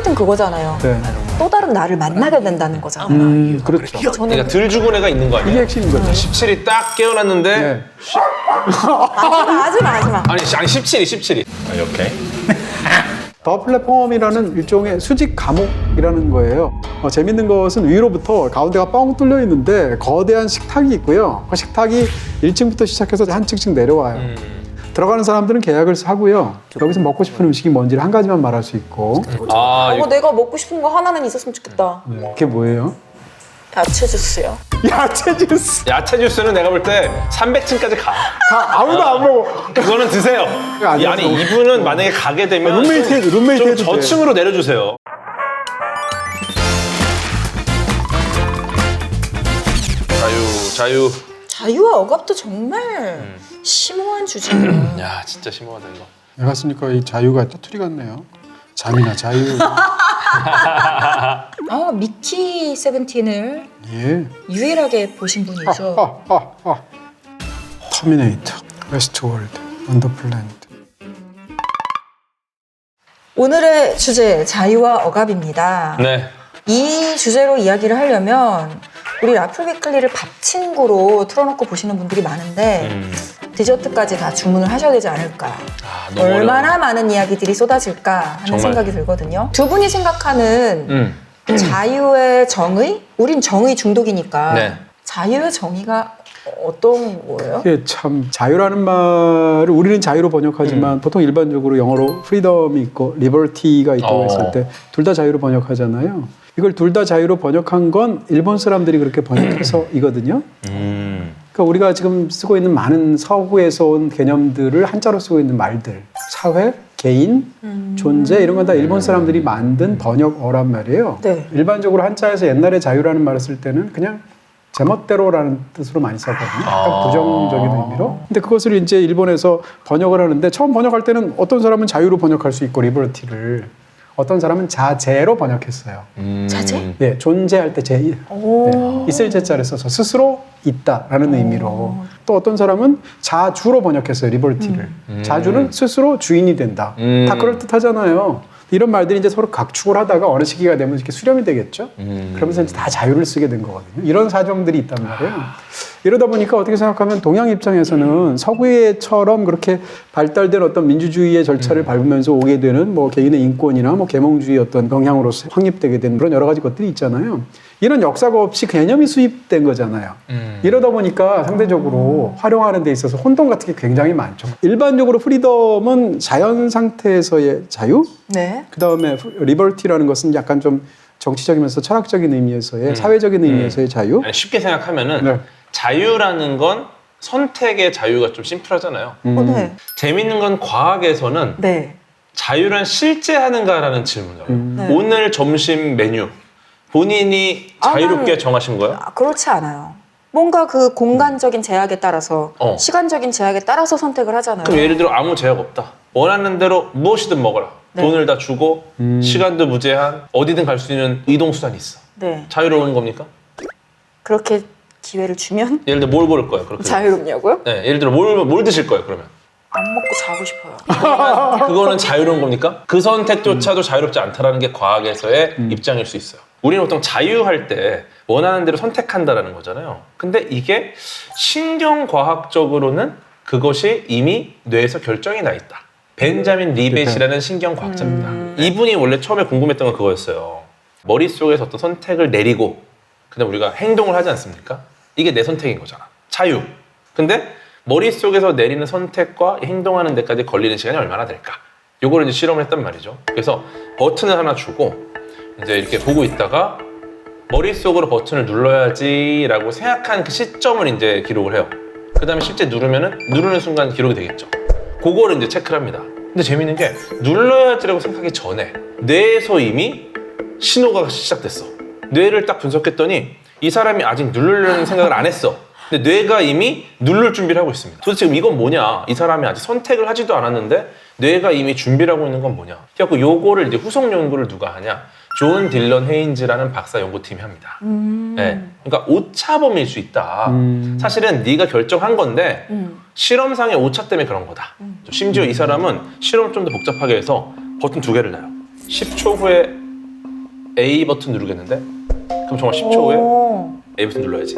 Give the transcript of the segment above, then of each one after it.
포인트는 그거잖아요. 네. 또 다른 나를 만나게 된다는 거잖아요. 그렇죠. 저는 그러니까 덜 죽은 애가 있는 거 이게 아니야? 핵심인 거죠. 17이 딱 깨어났는데 네. 하지마. 아니 17이 이렇게 더 플랫폼이라는 일종의 수직 감옥이라는 거예요. 재밌는 것은 위로부터 가운데가 뻥 뚫려 있는데 거대한 식탁이 있고요. 그 식탁이 1층부터 시작해서 한 층씩 내려와요. 들어가는 사람들은 계약을 하고요. 여기서 먹고 싶은 음식이 뭔지를 한 가지만 말할 수 있고. 내가 먹고 싶은 거 하나는 있었으면 좋겠다. 그게 뭐예요? 야채 주스요. 야채 주스. 야채 주스는 내가 볼 때 300층까지 가. 아무도 안 먹어. 그거는 드세요. 아니, 아니 이분은 만약에 가게 되면 룸메이트 좀 해도 돼. 저층으로 내려주세요. 자유. 자유와 억압도 정말 심오한 주제예요. 야 진짜 심오하다 이거. 내가 쓰니까 이 자유가 짜투리 같네요. 잠이나 자유. 미키 세븐틴을 예. 유일하게 보신 분이죠. 터미네이터, 웨스트월드, 원더플랜드. 오늘의 주제 자유와 억압입니다. 네. 이 주제로 이야기를 하려면 우리 라플 위클리를 밥 친구로 틀어놓고 보시는 분들이 많은데 디저트까지 다 주문을 하셔야 되지 않을까. 너무 얼마나 어려워. 많은 이야기들이 쏟아질까 하는 정말. 생각이 들거든요. 두 분이 생각하는 자유의 정의? 우린 정의 중독이니까 네. 자유의 정의가 어떤 거예요? 이게 참 자유라는 말을 우리는 자유로 번역하지만 보통 일반적으로 영어로 프리덤이 있고 리버티가 있다고 했을 때 둘 다 자유로 번역하잖아요. 이걸 둘 다 자유로 번역한 건 일본 사람들이 그렇게 번역해서이거든요. 그러니까 우리가 지금 쓰고 있는 많은 서구에서 온 개념들을 한자로 쓰고 있는 말들, 사회, 개인, 존재 이런 건 다 일본 사람들이 만든 번역어란 말이에요. 네. 일반적으로 한자에서 옛날에 자유라는 말을 쓸 때는 그냥 제멋대로라는 뜻으로 많이 썼거든요. 약간 부정적인 의미로. 근데 그것을 이제 일본에서 번역을 하는데 처음 번역할 때는 어떤 사람은 자유로 번역할 수 있고 리버티를 어떤 사람은 자제로 번역했어요. 자제? 예, 존재할 때 제. 오. 네, 있을 제자를 써서 스스로 있다라는 의미로. 또 어떤 사람은 자주로 번역했어요, 리버티를. 자주는 스스로 주인이 된다. 다 그럴듯하잖아요. 이런 말들이 이제 서로 각축을 하다가 어느 시기가 되면 이렇게 수렴이 되겠죠. 그러면서 이제 다 자유를 쓰게 된 거거든요. 이런 사정들이 있단 말이에요. 이러다 보니까 어떻게 생각하면 동양 입장에서는 서구에처럼 그렇게 발달된 어떤 민주주의의 절차를 밟으면서 오게 되는 뭐 개인의 인권이나 뭐 계몽주의 어떤 영향으로서 확립되게 된 그런 여러 가지 것들이 있잖아요. 이런 역사가 없이 개념이 수입된 거잖아요. 이러다 보니까 상대적으로 활용하는 데 있어서 혼동 같은 게 굉장히 많죠. 일반적으로 프리덤은 자연 상태에서의 자유, 네. 그 다음에 리버티라는 것은 약간 좀 정치적이면서 철학적인 의미에서의 사회적인 의미에서의 자유. 아니, 쉽게 생각하면은 네. 자유라는 건 선택의 자유가 좀 심플하잖아요. 네. 재밌는 건 과학에서는 네. 자유란 실제 하는가라는 질문을 해요. 네. 오늘 점심 메뉴 본인이 자유롭게 난- 정하신 거예요? 그렇지 않아요. 뭔가 그 공간적인 제약에 따라서 시간적인 제약에 따라서 선택을 하잖아요. 그럼 예를 들어 아무 제약 없다. 원하는 대로 무엇이든 먹어라. 네. 돈을 다 주고 시간도 무제한 어디든 갈 수 있는 이동수단이 있어. 네. 자유로운 겁니까? 그렇게 기회를 주면 예를 들어 뭘 고를 거예요? 그렇게. 자유롭냐고요? 네, 예를 들어 뭘 드실 거예요? 그러면 안 먹고 자고 싶어요. 그거는 자유로운 겁니까? 그 선택조차도 자유롭지 않다라는 게 과학에서의 입장일 수 있어요. 우리는 보통 자유할 때 원하는 대로 선택한다라는 거잖아요. 근데 이게 신경과학적으로는 그것이 이미 뇌에서 결정이 나 있다. 벤자민 리벳이라는 신경과학자입니다. 이분이 원래 처음에 궁금했던 건 그거였어요. 머릿속에서 어떤 선택을 내리고 그다음 우리가 행동을 하지 않습니까? 이게 내 선택인 거잖아. 자유. 근데 머릿속에서 내리는 선택과 행동하는 데까지 걸리는 시간이 얼마나 될까? 요거를 이제 실험을 했단 말이죠. 그래서 버튼을 하나 주고 이제 이렇게 보고 있다가 머릿속으로 버튼을 눌러야지라고 생각한 그 시점을 이제 기록을 해요. 그 다음에 실제 누르는 순간 기록이 되겠죠. 그거를 이제 체크를 합니다. 근데 재밌는 게 눌러야지라고 생각하기 전에 뇌에서 이미 신호가 시작됐어. 뇌를 딱 분석했더니 이 사람이 아직 누르려는 생각을 안 했어. 근데 뇌가 이미 누를 준비를 하고 있습니다. 도대체 지금 이건 뭐냐? 이 사람이 아직 선택을 하지도 않았는데 뇌가 이미 준비를 하고 있는 건 뭐냐? 그래갖고 요거를 이제 후속 연구를 누가 하냐? 존 딜런 헤인즈라는 박사 연구팀이 합니다. 네. 그러니까 오차범위일 수 있다. 사실은 네가 결정한 건데 실험상의 오차 때문에 그런 거다. 심지어 이 사람은 실험을 좀 더 복잡하게 해서 버튼 2개를 놔요. 10초 후에 A 버튼 누르겠는데? 그럼 정말 10초 후에 A 버튼 눌러야지.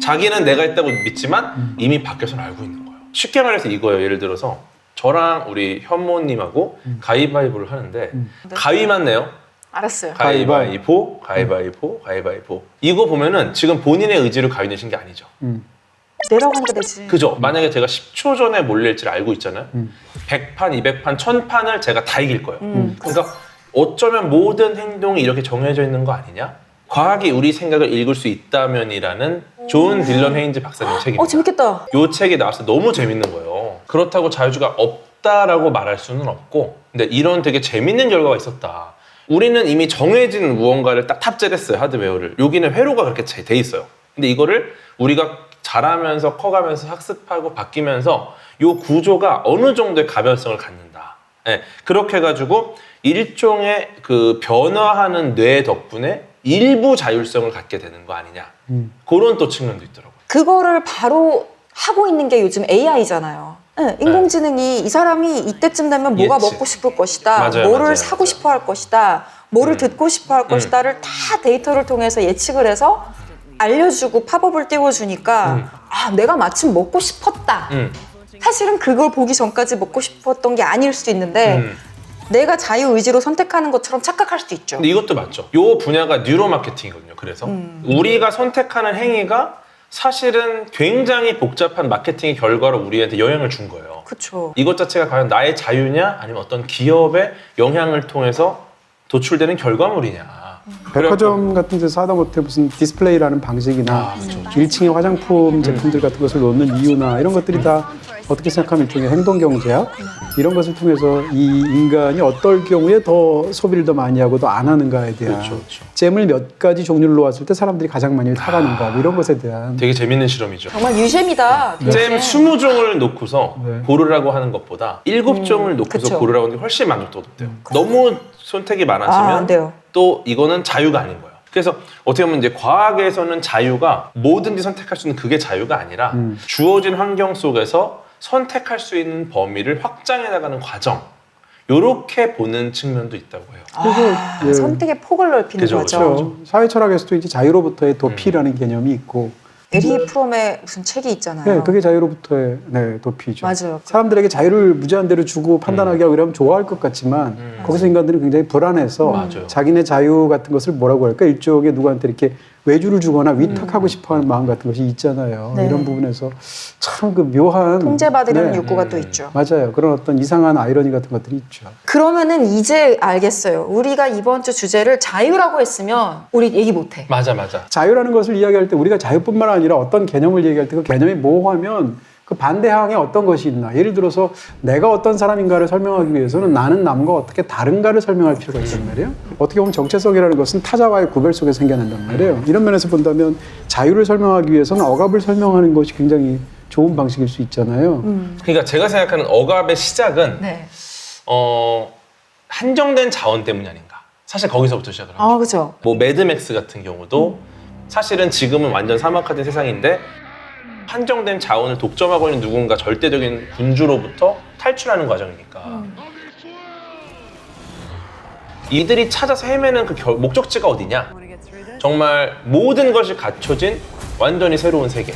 자기는 내가 했다고 믿지만 이미 밖에서는 알고 있는 거예요. 쉽게 말해서 이거예요. 예를 들어서 저랑 우리 현모님하고 가위바위보를 하는데 가위만 내요. 알았어요. 가위바위보, 가위바위보, 가위바위보. 이거 보면은 지금 본인의 의지로 가위 내신 게 아니죠. 내라고 하니까 되지. 그죠? 만약에 제가 10초 전에 뭘 낼지를 알고 있잖아요. 100판, 200판, 1000판을 제가 다 이길 거예요. 그러니까 어쩌면 모든 행동이 이렇게 정해져 있는 거 아니냐? 과학이 우리 생각을 읽을 수 있다면이라는 존 딜런 헤인즈 박사님 책입니다. 재밌겠다. 이 책이 나와서 너무 재밌는 거예요. 그렇다고 자유주가 없다라고 말할 수는 없고, 근데 이런 되게 재밌는 결과가 있었다. 우리는 이미 정해진 무언가를 딱 탑재를 했어요, 하드웨어를. 여기는 회로가 그렇게 돼 있어요. 근데 이거를 우리가 자라면서 커가면서 학습하고 바뀌면서 이 구조가 어느 정도의 가변성을 갖는다. 네, 그렇게 해가지고 일종의 그 변화하는 뇌 덕분에 일부 자율성을 갖게 되는 거 아니냐. 그런 또 측면도 있더라고요. 그거를 바로 하고 있는 게 요즘 AI잖아요. 네, 인공지능이 이 사람이 이때쯤 되면 뭐가 예측. 먹고 싶을 것이다, 맞아요, 뭐를 맞아요, 사고 맞아요. 싶어 할 것이다, 뭐를 듣고 싶어 할 것이다를 다 데이터를 통해서 예측을 해서 알려주고 팝업을 띄워주니까 아, 내가 마침 먹고 싶었다. 사실은 그걸 보기 전까지 먹고 싶었던 게 아닐 수도 있는데 내가 자유의지로 선택하는 것처럼 착각할 수도 있죠. 근데 이것도 맞죠. 이 분야가 뉴로 마케팅이거든요. 그래서 우리가 선택하는 행위가 사실은 굉장히 복잡한 마케팅의 결과로 우리한테 영향을 준 거예요. 그렇죠. 이것 자체가 과연 나의 자유냐 아니면 어떤 기업의 영향을 통해서 도출되는 결과물이냐. 백화점 같은 데서 하다못해 무슨 디스플레이라는 방식이나 1층에 화장품 제품들 같은 것을 놓는 이유나 이런 것들이 다 어떻게 생각하면 일종의 행동 경제학 이런 것을 통해서 이 인간이 어떨 경우에 더 소비를 더 많이 하고 더 안 하는가에 대한 그렇죠, 그렇죠. 잼을 몇 가지 종류를 놓았을 때 사람들이 가장 많이 사가는가 뭐 이런 것에 대한 되게 재밌는 실험이죠. 정말 유잼이다. 잼 20종을 놓고서 네. 고르라고 하는 것보다 7종을 놓고서 그쵸. 고르라고 하는 게 훨씬 만족도가 높대요. 너무 선택이 많아지면 안 돼요. 또 이거는 자유가 아닌 거예요. 그래서 어떻게 보면 이제 과학에서는 자유가 뭐든지 선택할 수 있는 그게 자유가 아니라 주어진 환경 속에서 선택할 수 있는 범위를 확장해 나가는 과정. 요렇게 보는 측면도 있다고 해요. 예. 선택의 폭을 넓히는 그죠, 거죠. 그렇죠. 사회 철학에서도 이제 자유로부터의 도피라는 개념이 있고 에리 프롬의 무슨 책이 있잖아요. 네, 그게 자유로부터의 도피죠. 맞아요. 사람들에게 자유를 무제한대로 주고 판단하게 하고 이러면 좋아할 것 같지만 거기서 인간들은 굉장히 불안해서 맞아요. 자기네 자유 같은 것을 뭐라고 할까 일종의 누구한테 이렇게 외주를 주거나 위탁하고 싶어하는 마음 같은 것이 있잖아요. 네. 이런 부분에서 참 그 묘한 통제받으려는 네. 욕구가 또 있죠. 맞아요. 그런 어떤 이상한 아이러니 같은 것들이 있죠. 그러면은 이제 알겠어요. 우리가 이번 주 주제를 자유라고 했으면 우리 얘기 못해. 맞아, 맞아. 자유라는 것을 이야기할 때 우리가 자유뿐만 아니라 어떤 개념을 얘기할 때 그 개념이 모호하면 그 반대항에 어떤 것이 있나. 예를 들어서 내가 어떤 사람인가를 설명하기 위해서는 나는 남과 어떻게 다른가를 설명할 필요가 있단 말이에요. 어떻게 보면 정체성이라는 것은 타자와의 구별 속에 생겨난단 말이에요. 이런 면에서 본다면 자유를 설명하기 위해서는 억압을 설명하는 것이 굉장히 좋은 방식일 수 있잖아요. 그러니까 제가 생각하는 억압의 시작은 네. 한정된 자원 때문이 아닌가. 사실 거기서부터 시작을 합니다. 아, 그죠. 뭐 매드맥스 같은 경우도 사실은 지금은 완전 사막화된 세상인데 한정된 자원을 독점하고 있는 누군가 절대적인 군주로부터 탈출하는 과정이니까 이들이 찾아서 헤매는 그 목적지가 어디냐? 정말 모든 것이 갖춰진 완전히 새로운 세계.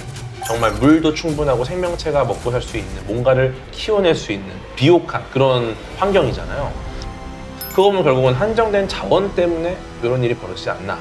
정말 물도 충분하고 생명체가 먹고 살 수 있는 뭔가를 키워낼 수 있는 비옥한 그런 환경이잖아요. 그거 보면 결국은 한정된 자원 때문에 이런 일이 벌어지지 않나.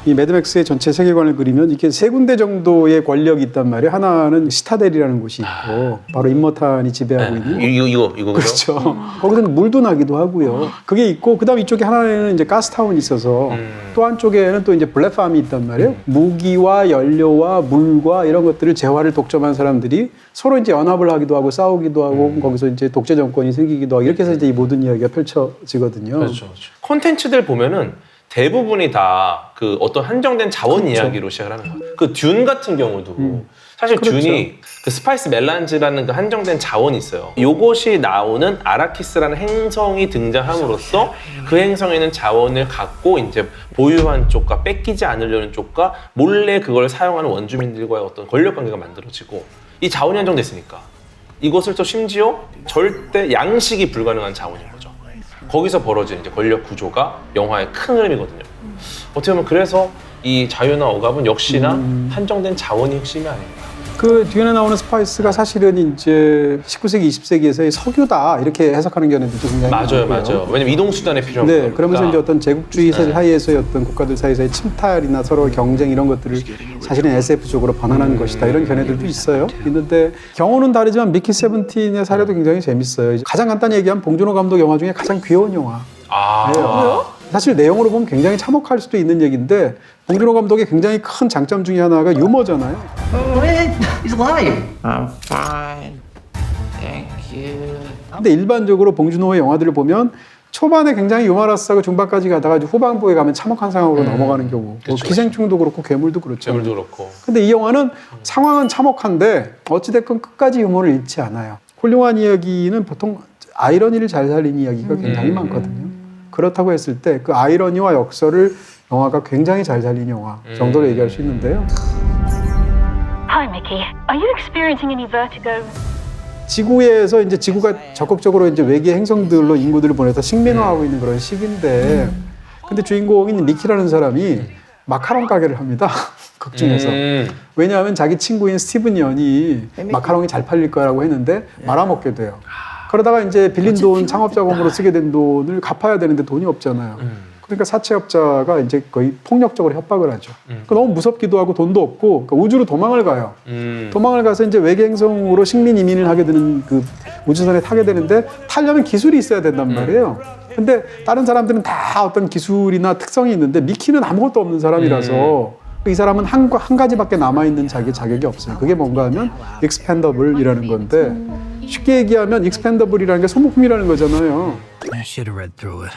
이 매드맥스의 전체 세계관을 그리면 이렇게 세 군데 정도의 권력이 있단 말이에요. 하나는 시타델이라는 곳이 있고 바로 임머탄이 지배하고 있는 이거 그렇죠. 거기서는 물도 나기도 하고요. 그게 있고 그다음 이쪽에 하나에는 이제 가스타운이 있어서 또 한쪽에는 또 이제 블랙팜이 있단 말이에요. 무기와 연료와 물과 이런 것들을 재화를 독점한 사람들이 서로 이제 연합을 하기도 하고 싸우기도 하고 거기서 이제 독재 정권이 생기기도 하고 이렇게 해서 이제 이 모든 이야기가 펼쳐지거든요. 그렇죠. 콘텐츠들 보면은 대부분이 다 그 어떤 한정된 자원 그렇죠. 이야기로 시작을 하는 거예요. 그 듄 같은 경우도 사실 그렇죠. 듄이 그 스파이스 멜란즈라는 그 한정된 자원이 있어요. 요것이 나오는 아라키스라는 행성이 등장함으로써 그 행성에 있는 자원을 갖고 이제 보유한 쪽과 뺏기지 않으려는 쪽과 몰래 그걸 사용하는 원주민들과의 어떤 권력 관계가 만들어지고 이 자원이 한정됐으니까 이것을 또 심지어 절대 양식이 불가능한 자원인 거죠. 거기서 벌어지는 이제 권력 구조가 영화의 큰 흐름이거든요. 어떻게 보면 그래서 이 자유나 억압은 역시나 한정된 자원이 핵심이 아닌가. 그 뒤에 나오는 스파이스가 사실은 이제 19세기, 20세기에서의 석유다 이렇게 해석하는 견해들도 굉장히 맞아요, 많고요. 맞아요. 왜냐면 이동 수단에 필요한 네, 거니까. 그러면서 이제 어떤 제국주의 네. 사이에서의 어떤 국가들 사이에서의 침탈이나 서로 경쟁 이런 것들을 사실은 SF적으로 번안하는 것이다 이런 견해들도 있어요. 있는데 경우는 다르지만 미키 세븐틴의 사례도 굉장히 재밌어요. 가장 간단히 얘기하면 봉준호 감독 영화 중에 가장 귀여운 영화. 아, 예요. 사실 내용으로 보면 굉장히 참혹할 수도 있는 얘기인데 봉준호 감독의 굉장히 큰 장점 중에 하나가 유머잖아요. Oh, man, he's alive. I'm fine. Thank you. 근데 일반적으로 봉준호의 영화들을 보면 초반에 굉장히 유머러스하고 중반까지 가다가 이제 후반부에 가면 참혹한 상황으로 넘어가는 경우. 뭐 그쵸. 기생충도 그렇고 괴물도 그렇죠. 재물도 그렇고. 근데 이 영화는 상황은 참혹한데 어찌됐건 끝까지 유머를 잃지 않아요. 훌륭한 이야기는 보통 아이러니를 잘 살린 이야기가 굉장히 많거든요. 그렇다고 했을 때 그 아이러니와 역설을 영화가 굉장히 잘 살린 영화 정도로 얘기할 수 있는데요. Hi, Mickey. Are you experiencing any vertigo? 지구에서 이제 지구가 적극적으로 이제 외계 행성들로 인구들을 보내서 식민화하고 있는 그런 시기인데, 근데 주인공인 미키라는 사람이 마카롱 가게를 합니다. 극 중에서. 왜냐하면 자기 친구인 스티븐 연이 마카롱이 잘 팔릴 거라고 했는데 말아먹게 돼요. 그러다가 이제 빌린 돈, 창업자금으로 쓰게 된 돈을 갚아야 되는데 돈이 없잖아요. 그러니까 사채업자가 이제 거의 폭력적으로 협박을 하죠. 그러니까 너무 무섭기도 하고 돈도 없고 그러니까 우주로 도망을 가요. 도망을 가서 이제 외계 행성으로 식민 이민을 하게 되는 그 우주선에 타게 되는데 타려면 기술이 있어야 된단 말이에요. 근데 다른 사람들은 다 어떤 기술이나 특성이 있는데 미키는 아무것도 없는 사람이라서 이 사람은 한 가지밖에 남아있는 자격이 없어요. 그게 뭔가 하면 expendable이라는 건데 쉽게 얘기하면 expendable이라는 게 소모품이라는 거잖아요. I should have read through it.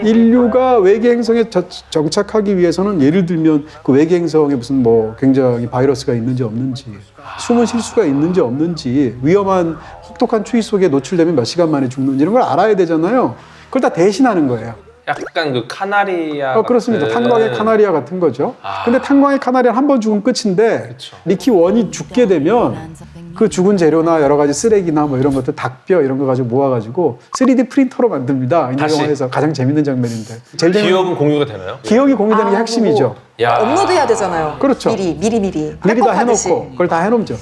인류가 외계 행성에 정착하기 위해서는 예를 들면 그 외계 행성에 무슨 뭐 굉장히 바이러스가 있는지 없는지 숨은 실수가 있는지 없는지 위험한 혹독한 추위 속에 노출되면 몇 시간 만에 죽는지 이런 걸 알아야 되잖아요. 그걸 다 대신하는 거예요. 약간 그 카나리아 그렇습니다. 같은. 탄광의 카나리아 같은 거죠. 근데 탄광의 카나리아는 한 번 죽으면 끝인데 그쵸. 미키 원이 죽게 되면 그 죽은 재료나 여러 가지 쓰레기나 뭐 이런 것들 닭뼈 이런 거 가지고 모아가지고 3D 프린터로 만듭니다. 이 다시. 영화에서 가장 재밌는 장면인데. 제일 재밌는 기억은 공유가 되나요? 기억이 공유되는 게 아, 핵심이죠. 야. 업로드해야 되잖아요. 그렇죠. 미리. 미리 다 백업하듯이. 해놓고 그걸 다 해놓죠.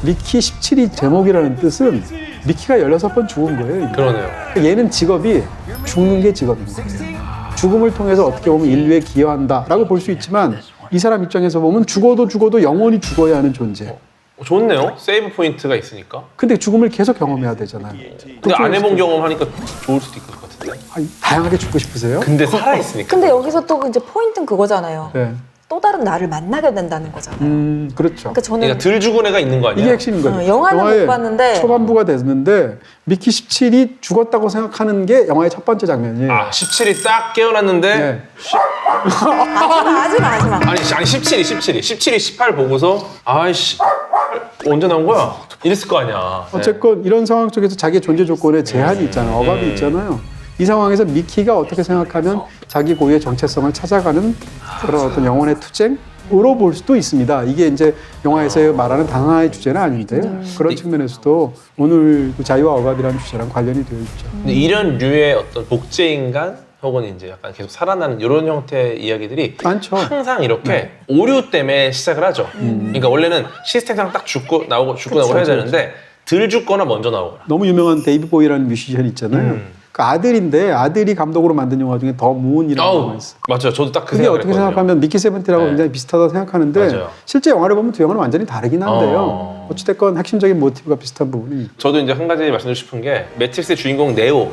미키 17이 제목이라는 뜻은 미키가 16번 죽은 거예요. 그러네요. 얘는 직업이 죽는 게 직업인 거예요. 죽음을 통해서 어떻게 보면 인류에 기여한다라고 볼 수 있지만 이 사람 입장에서 보면 죽어도 영원히 죽어야 하는 존재. 좋네요. 세이브 포인트가 있으니까. 근데 죽음을 계속 경험해야 되잖아요. 근데 안 해본 경험하니까 좋을 수도 있을 것 같은데. 아니, 다양하게 죽고 싶으세요? 근데 살아있으니까. 근데 여기서 또 이제 포인트는 그거잖아요. 네. 또 다른 나를 만나게 된다는 거잖아요. 그렇죠. 그러니까 저는 그러니까 덜 죽은 애가 있는 거 아니야? 이게 핵심인 거죠. 영화는 영화의 못 봤는데 초반부가 됐는데 미키 17이 죽었다고 생각하는 게 영화의 첫 번째 장면이에요. 아, 17이 딱 깨어났는데 네. 하지 마. 아니 17이 18 보고서 아이씨 언제 나온 거야? 이랬을 거 아니야. 어쨌건 이런 상황 속에서 자기의 존재 조건에 제한이 있잖아요. 억압이 있잖아요. 이 상황에서 미키가 어떻게 생각하면 자기 고유의 정체성을 찾아가는 그런 어떤 영혼의 투쟁으로 볼 수도 있습니다. 이게 이제 영화에서 말하는 단 하나의 주제는 아닌데요. 그런 측면에서도 오늘 그 자유와 억압이라는 주제랑 관련이 되어 있죠. 근데 이런 류의 어떤 복제 인간 혹은 이제 약간 계속 살아나는 이런 형태의 이야기들이 많죠. 항상 이렇게 오류 때문에 시작을 하죠. 그러니까 원래는 시스템상 딱 죽고 나오고 해야 되는데 덜 죽거나 먼저 나오거나. 너무 유명한 데이비 보이라는 뮤지션 있잖아요. 그 아들인데 아들이 감독으로 만든 영화 중에 더 무운이라는 영화가 있어요. 맞죠. 저도 딱 그 그게 생각을 어떻게 했거든요. 생각하면 미키 세븐틴하고 네. 굉장히 비슷하다고 생각하는데 맞아요. 실제 영화를 보면 두 영화는 완전히 다르긴 한데요. 어찌됐건 핵심적인 모티브가 비슷한 부분이 있죠. 저도 이제 한 가지 말씀드리고 싶은 게 매트릭스의 주인공 네오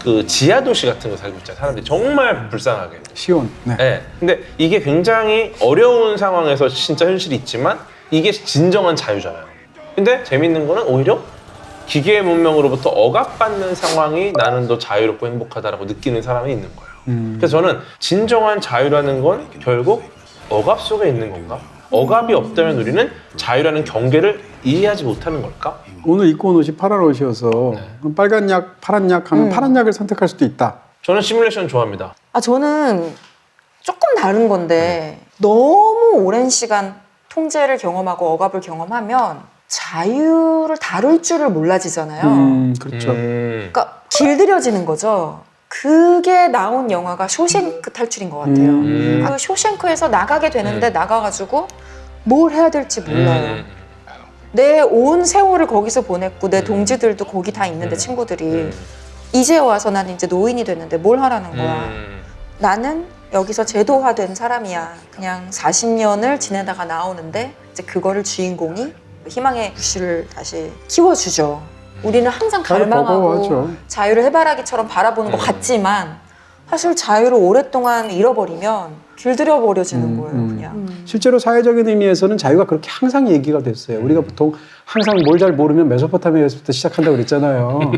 그 지하 도시 같은 거 살고 있잖아요. 사람들이 정말 불쌍하게. 시온. 네. 네. 근데 이게 굉장히 어려운 상황에서 진짜 현실이 있지만 이게 진정한 자유잖아요. 근데 재밌는 거는 오히려 기계의 문명으로부터 억압받는 상황이 나는 더 자유롭고 행복하다라고 느끼는 사람이 있는 거예요. 그래서 저는 진정한 자유라는 건 결국 억압 속에 있는 건가? 억압이 없다면 우리는 자유라는 경계를 이해하지 못하는 걸까? 오늘 입고 온 옷이 파란 옷이어서 그럼 빨간 약, 파란 약 하면 파란 약을 선택할 수도 있다. 저는 시뮬레이션 좋아합니다. 저는 조금 다른 건데 너무 오랜 시간 통제를 경험하고 억압을 경험하면 자유를 다룰 줄을 몰라지잖아요. 그렇죠. 그러니까 길들여지는 거죠. 그게 나온 영화가 쇼생크 탈출인 것 같아요. 그 쇼생크에서 나가게 되는데 나가가지고 뭘 해야 될지 몰라요. 내 온 세월을 거기서 보냈고 내 동지들도 거기 다 있는데 친구들이 이제 와서 나는 이제 노인이 됐는데 뭘 하라는 거야. 나는 여기서 제도화된 사람이야. 그냥 40년을 지내다가 나오는데 이제 그거를 주인공이 희망의 부시를 다시 키워주죠. 우리는 항상 다들 갈망하고 버거워하죠. 자유를 해바라기처럼 바라보는 것 같지만 사실 자유를 오랫동안 잃어버리면 길들여 버려지는 거예요, 그냥. 실제로 사회적인 의미에서는 자유가 그렇게 항상 얘기가 됐어요. 우리가 보통 항상 뭘 잘 모르면 메소포타미아에서부터 시작한다고 그랬잖아요.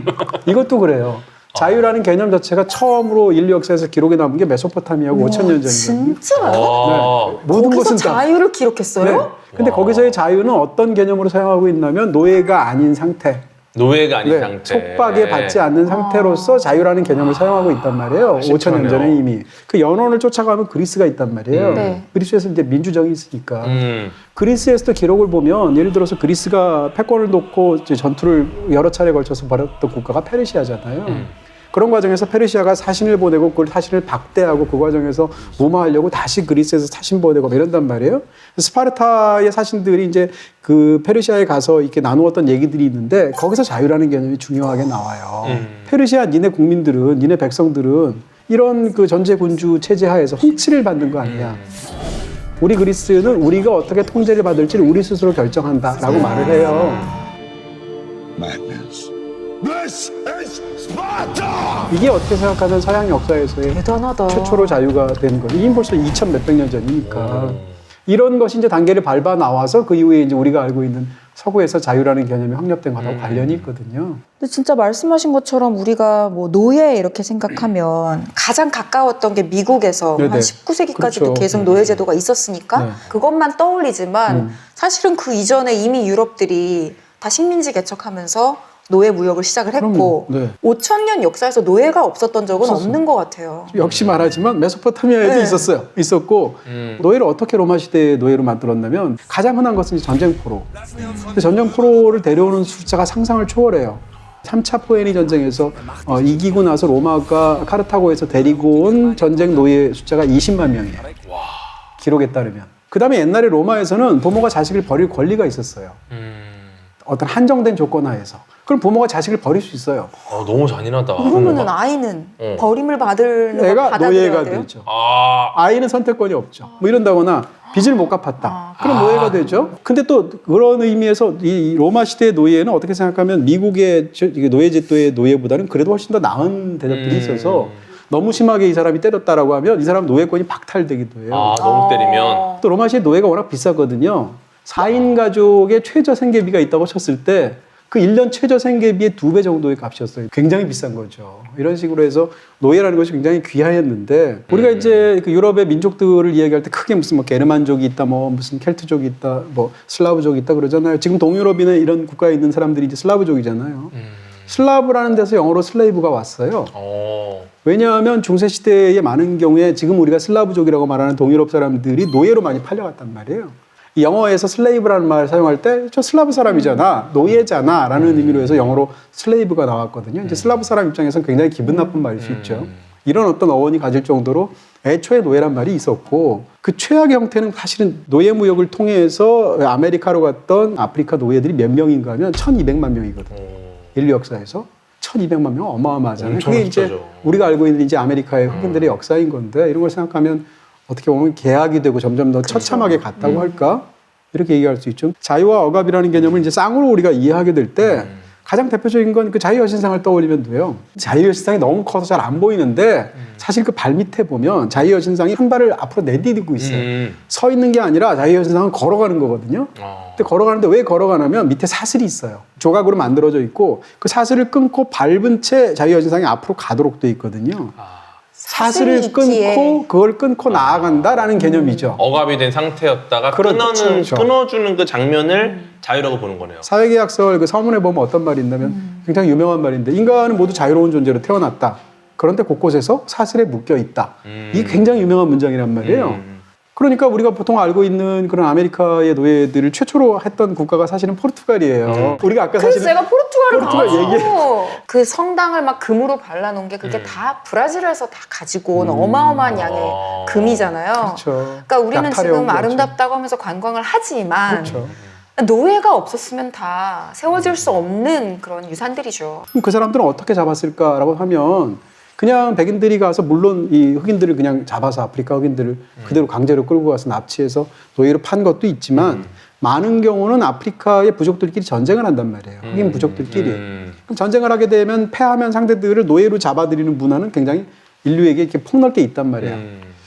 이것도 그래요. 자유라는 개념 자체가 처음으로 인류 역사에서 기록에 남은 게 메소포타미아고 5,000년 전이거든요. 진짜요? 네. 모든 거기서 것은 다. 자유를 기록했어요? 네. 근데 거기서의 자유는 어떤 개념으로 사용하고 있냐면 노예가 아닌 상태. 노예가 아닌 네, 상태. 속박에 받지 않는 상태로서 자유라는 개념을 사용하고 있단 말이에요. 5,000년 전에 이미. 그 연원을 쫓아가면 그리스가 있단 말이에요. 네. 그리스에서 이제 민주정이 있으니까. 음. 그리스에서도 기록을 보면 예를 들어서 그리스가 패권을 놓고 이제 전투를 여러 차례 걸쳐서 벌였던 국가가 페르시아잖아요. 그런 과정에서 페르시아가 사신을 보내고 그걸 사신을 박대하고 그 과정에서 무마하려고 다시 그리스에서 사신 보내고 이런단 말이에요. 스파르타의 사신들이 이제 그 페르시아에 가서 이렇게 나누었던 얘기들이 있는데 거기서 자유라는 개념이 중요하게 나와요. 페르시아 니네 국민들은 니네 백성들은 이런 그 전제 군주 체제 하에서 통치를 받는 거 아니야. 우리 그리스는 우리가 어떻게 통제를 받을지를 우리 스스로 결정한다라고 말을 해요. Madness. This is Sparta! 이게 어떻게 생각하면 서양 역사에서의 대단하다. 최초로 자유가 된 거죠. 이게 벌써 2,000 몇백 년 전이니까. 이런 것이 이제 단계를 밟아 나와서 그 이후에 이제 우리가 알고 있는 서구에서 자유라는 개념이 확립된 것하고 관련이 있거든요. 근데 진짜 말씀하신 것처럼 우리가 뭐 노예 이렇게 생각하면 가장 가까웠던 게 미국에서 네네. 한 19세기까지도 그렇죠. 계속 노예 제도가 있었으니까 네. 그것만 떠올리지만 사실은 그 이전에 이미 유럽들이 다 식민지 개척하면서 노예 무역을 시작을 했고 그럼요. 네. 5,000년 역사에서 노예가 없었던 적은 없었어요. 없는 것 같아요. 역시 말하지만 메소포타미아에도 네. 있었어요. 있었고 노예를 어떻게 로마 시대에 노예로 만들었냐면 가장 흔한 것은 전쟁포로. 근데 전쟁포로를 데려오는 숫자가 상상을 초월해요. 3차 포에니 전쟁에서 이기고 나서 로마가 카르타고에서 데리고 온 전쟁 노예 숫자가 20만 명이에요. 기록에 따르면. 그 다음에 옛날에 로마에서는 부모가 자식을 버릴 권리가 있었어요. 어떤 한정된 조건 하에서. 그럼 부모가 자식을 버릴 수 있어요. 너무 잔인하다. 그러면은 아이는 버림을 받는 걸 애가 받아들여야 노예가 돼요? 되죠. 아, 아이는 선택권이 없죠. 뭐 이런다거나 빚을 못 갚았다. 그럼 노예가 되죠. 근데 또 그런 의미에서 이 로마 시대의 노예는 어떻게 생각하면 미국의 노예 제도의 노예보다는 그래도 훨씬 더 나은 대접들이 있어서 너무 심하게 이 사람이 때렸다라고 하면 이 사람 노예권이 박탈되기도 해요. 아, 너무 때리면. 또 로마 시대 노예가 워낙 비싸거든요. 4인 가족의 최저 생계비가 있다고 쳤을 때 그 1년 최저 생계비의 2배 정도의 값이었어요. 굉장히 비싼 거죠. 이런 식으로 해서 노예라는 것이 굉장히 귀하였는데 우리가 이제 그 유럽의 민족들을 이야기할 때 크게 무슨 뭐 게르만족이 있다, 뭐 무슨 켈트족이 있다, 뭐 슬라브족이 있다 그러잖아요. 지금 동유럽이나 이런 국가에 있는 사람들이 이제 슬라브족이잖아요. 슬라브라는 데서 영어로 슬레이브가 왔어요. 왜냐하면 중세 시대에 많은 경우에 지금 우리가 슬라브족이라고 말하는 동유럽 사람들이 노예로 많이 팔려갔단 말이에요. 영어에서 슬레이브라는 말을 사용할 때 저 슬라브 사람이잖아, 노예잖아 라는 의미로 해서 영어로 슬레이브가 나왔거든요. 이제 슬라브 사람 입장에서는 굉장히 기분 나쁜 말일 수 있죠. 이런 어떤 어원이 가질 정도로 애초에 노예란 말이 있었고 그 최악의 형태는 사실은 노예 무역을 통해서 아메리카로 갔던 아프리카 노예들이 몇 명인가 하면 1,200만 명이거든요. 인류 역사에서 1,200만 명 어마어마하잖아요. 그게 이제 숫자죠. 우리가 알고 있는 이제 아메리카의 흑인들의 역사인 건데 이런 걸 생각하면 어떻게 보면 계약이 되고 점점 더 처참하게 갔다고 할까? 이렇게 얘기할 수 있죠. 자유와 억압이라는 개념을 이제 쌍으로 우리가 이해하게 될 때 가장 대표적인 건 그 자유여신상을 떠올리면 돼요. 자유여신상이 너무 커서 잘 안 보이는데 사실 그 발 밑에 보면 자유여신상이 한 발을 앞으로 내디디고 있어요. 서 있는 게 아니라 자유여신상은 걸어가는 거거든요. 근데 걸어가는데 왜 걸어가냐면 밑에 사슬이 있어요. 조각으로 만들어져 있고 그 사슬을 끊고 밟은 채 자유여신상이 앞으로 가도록 돼 있거든요. 사슬을 있기에. 끊고 그걸 끊고 나아간다라는 개념이죠. 억압이 된 상태였다가 그렇죠. 끊어주는 그 장면을 자유라고 보는 거네요. 사회계약설 그 서문에 보면 어떤 말이 있냐면 굉장히 유명한 말인데 인간은 모두 자유로운 존재로 태어났다. 그런데 곳곳에서 사슬에 묶여 있다. 이게 굉장히 유명한 문장이란 말이에요. 그러니까 우리가 보통 알고 있는 그런 아메리카의 노예들을 최초로 했던 국가가 사실은 포르투갈이에요. 우리가 아까 그래서 사실은 제가 포르투갈을 포르투갈 가가지고 그 성당을 막 금으로 발라놓은 게 그게 다 브라질에서 다 가지고 온 어마어마한 양의 금이잖아요. 그렇죠. 그러니까 우리는 약탈해온 지금 거죠. 아름답다고 하면서 관광을 하지만 그렇죠. 노예가 없었으면 다 세워질 수 없는 그런 유산들이죠. 그럼 그 사람들은 어떻게 잡았을까라고 하면 그냥 백인들이 가서 물론 이 흑인들을 그냥 잡아서 아프리카 흑인들을 그대로 강제로 끌고 가서 납치해서 노예로 판 것도 있지만 많은 경우는 아프리카의 부족들끼리 전쟁을 한단 말이에요. 흑인 부족들끼리. 그럼 전쟁을 하게 되면 패하면 상대들을 노예로 잡아들이는 문화는 굉장히 인류에게 이렇게 폭넓게 있단 말이에요.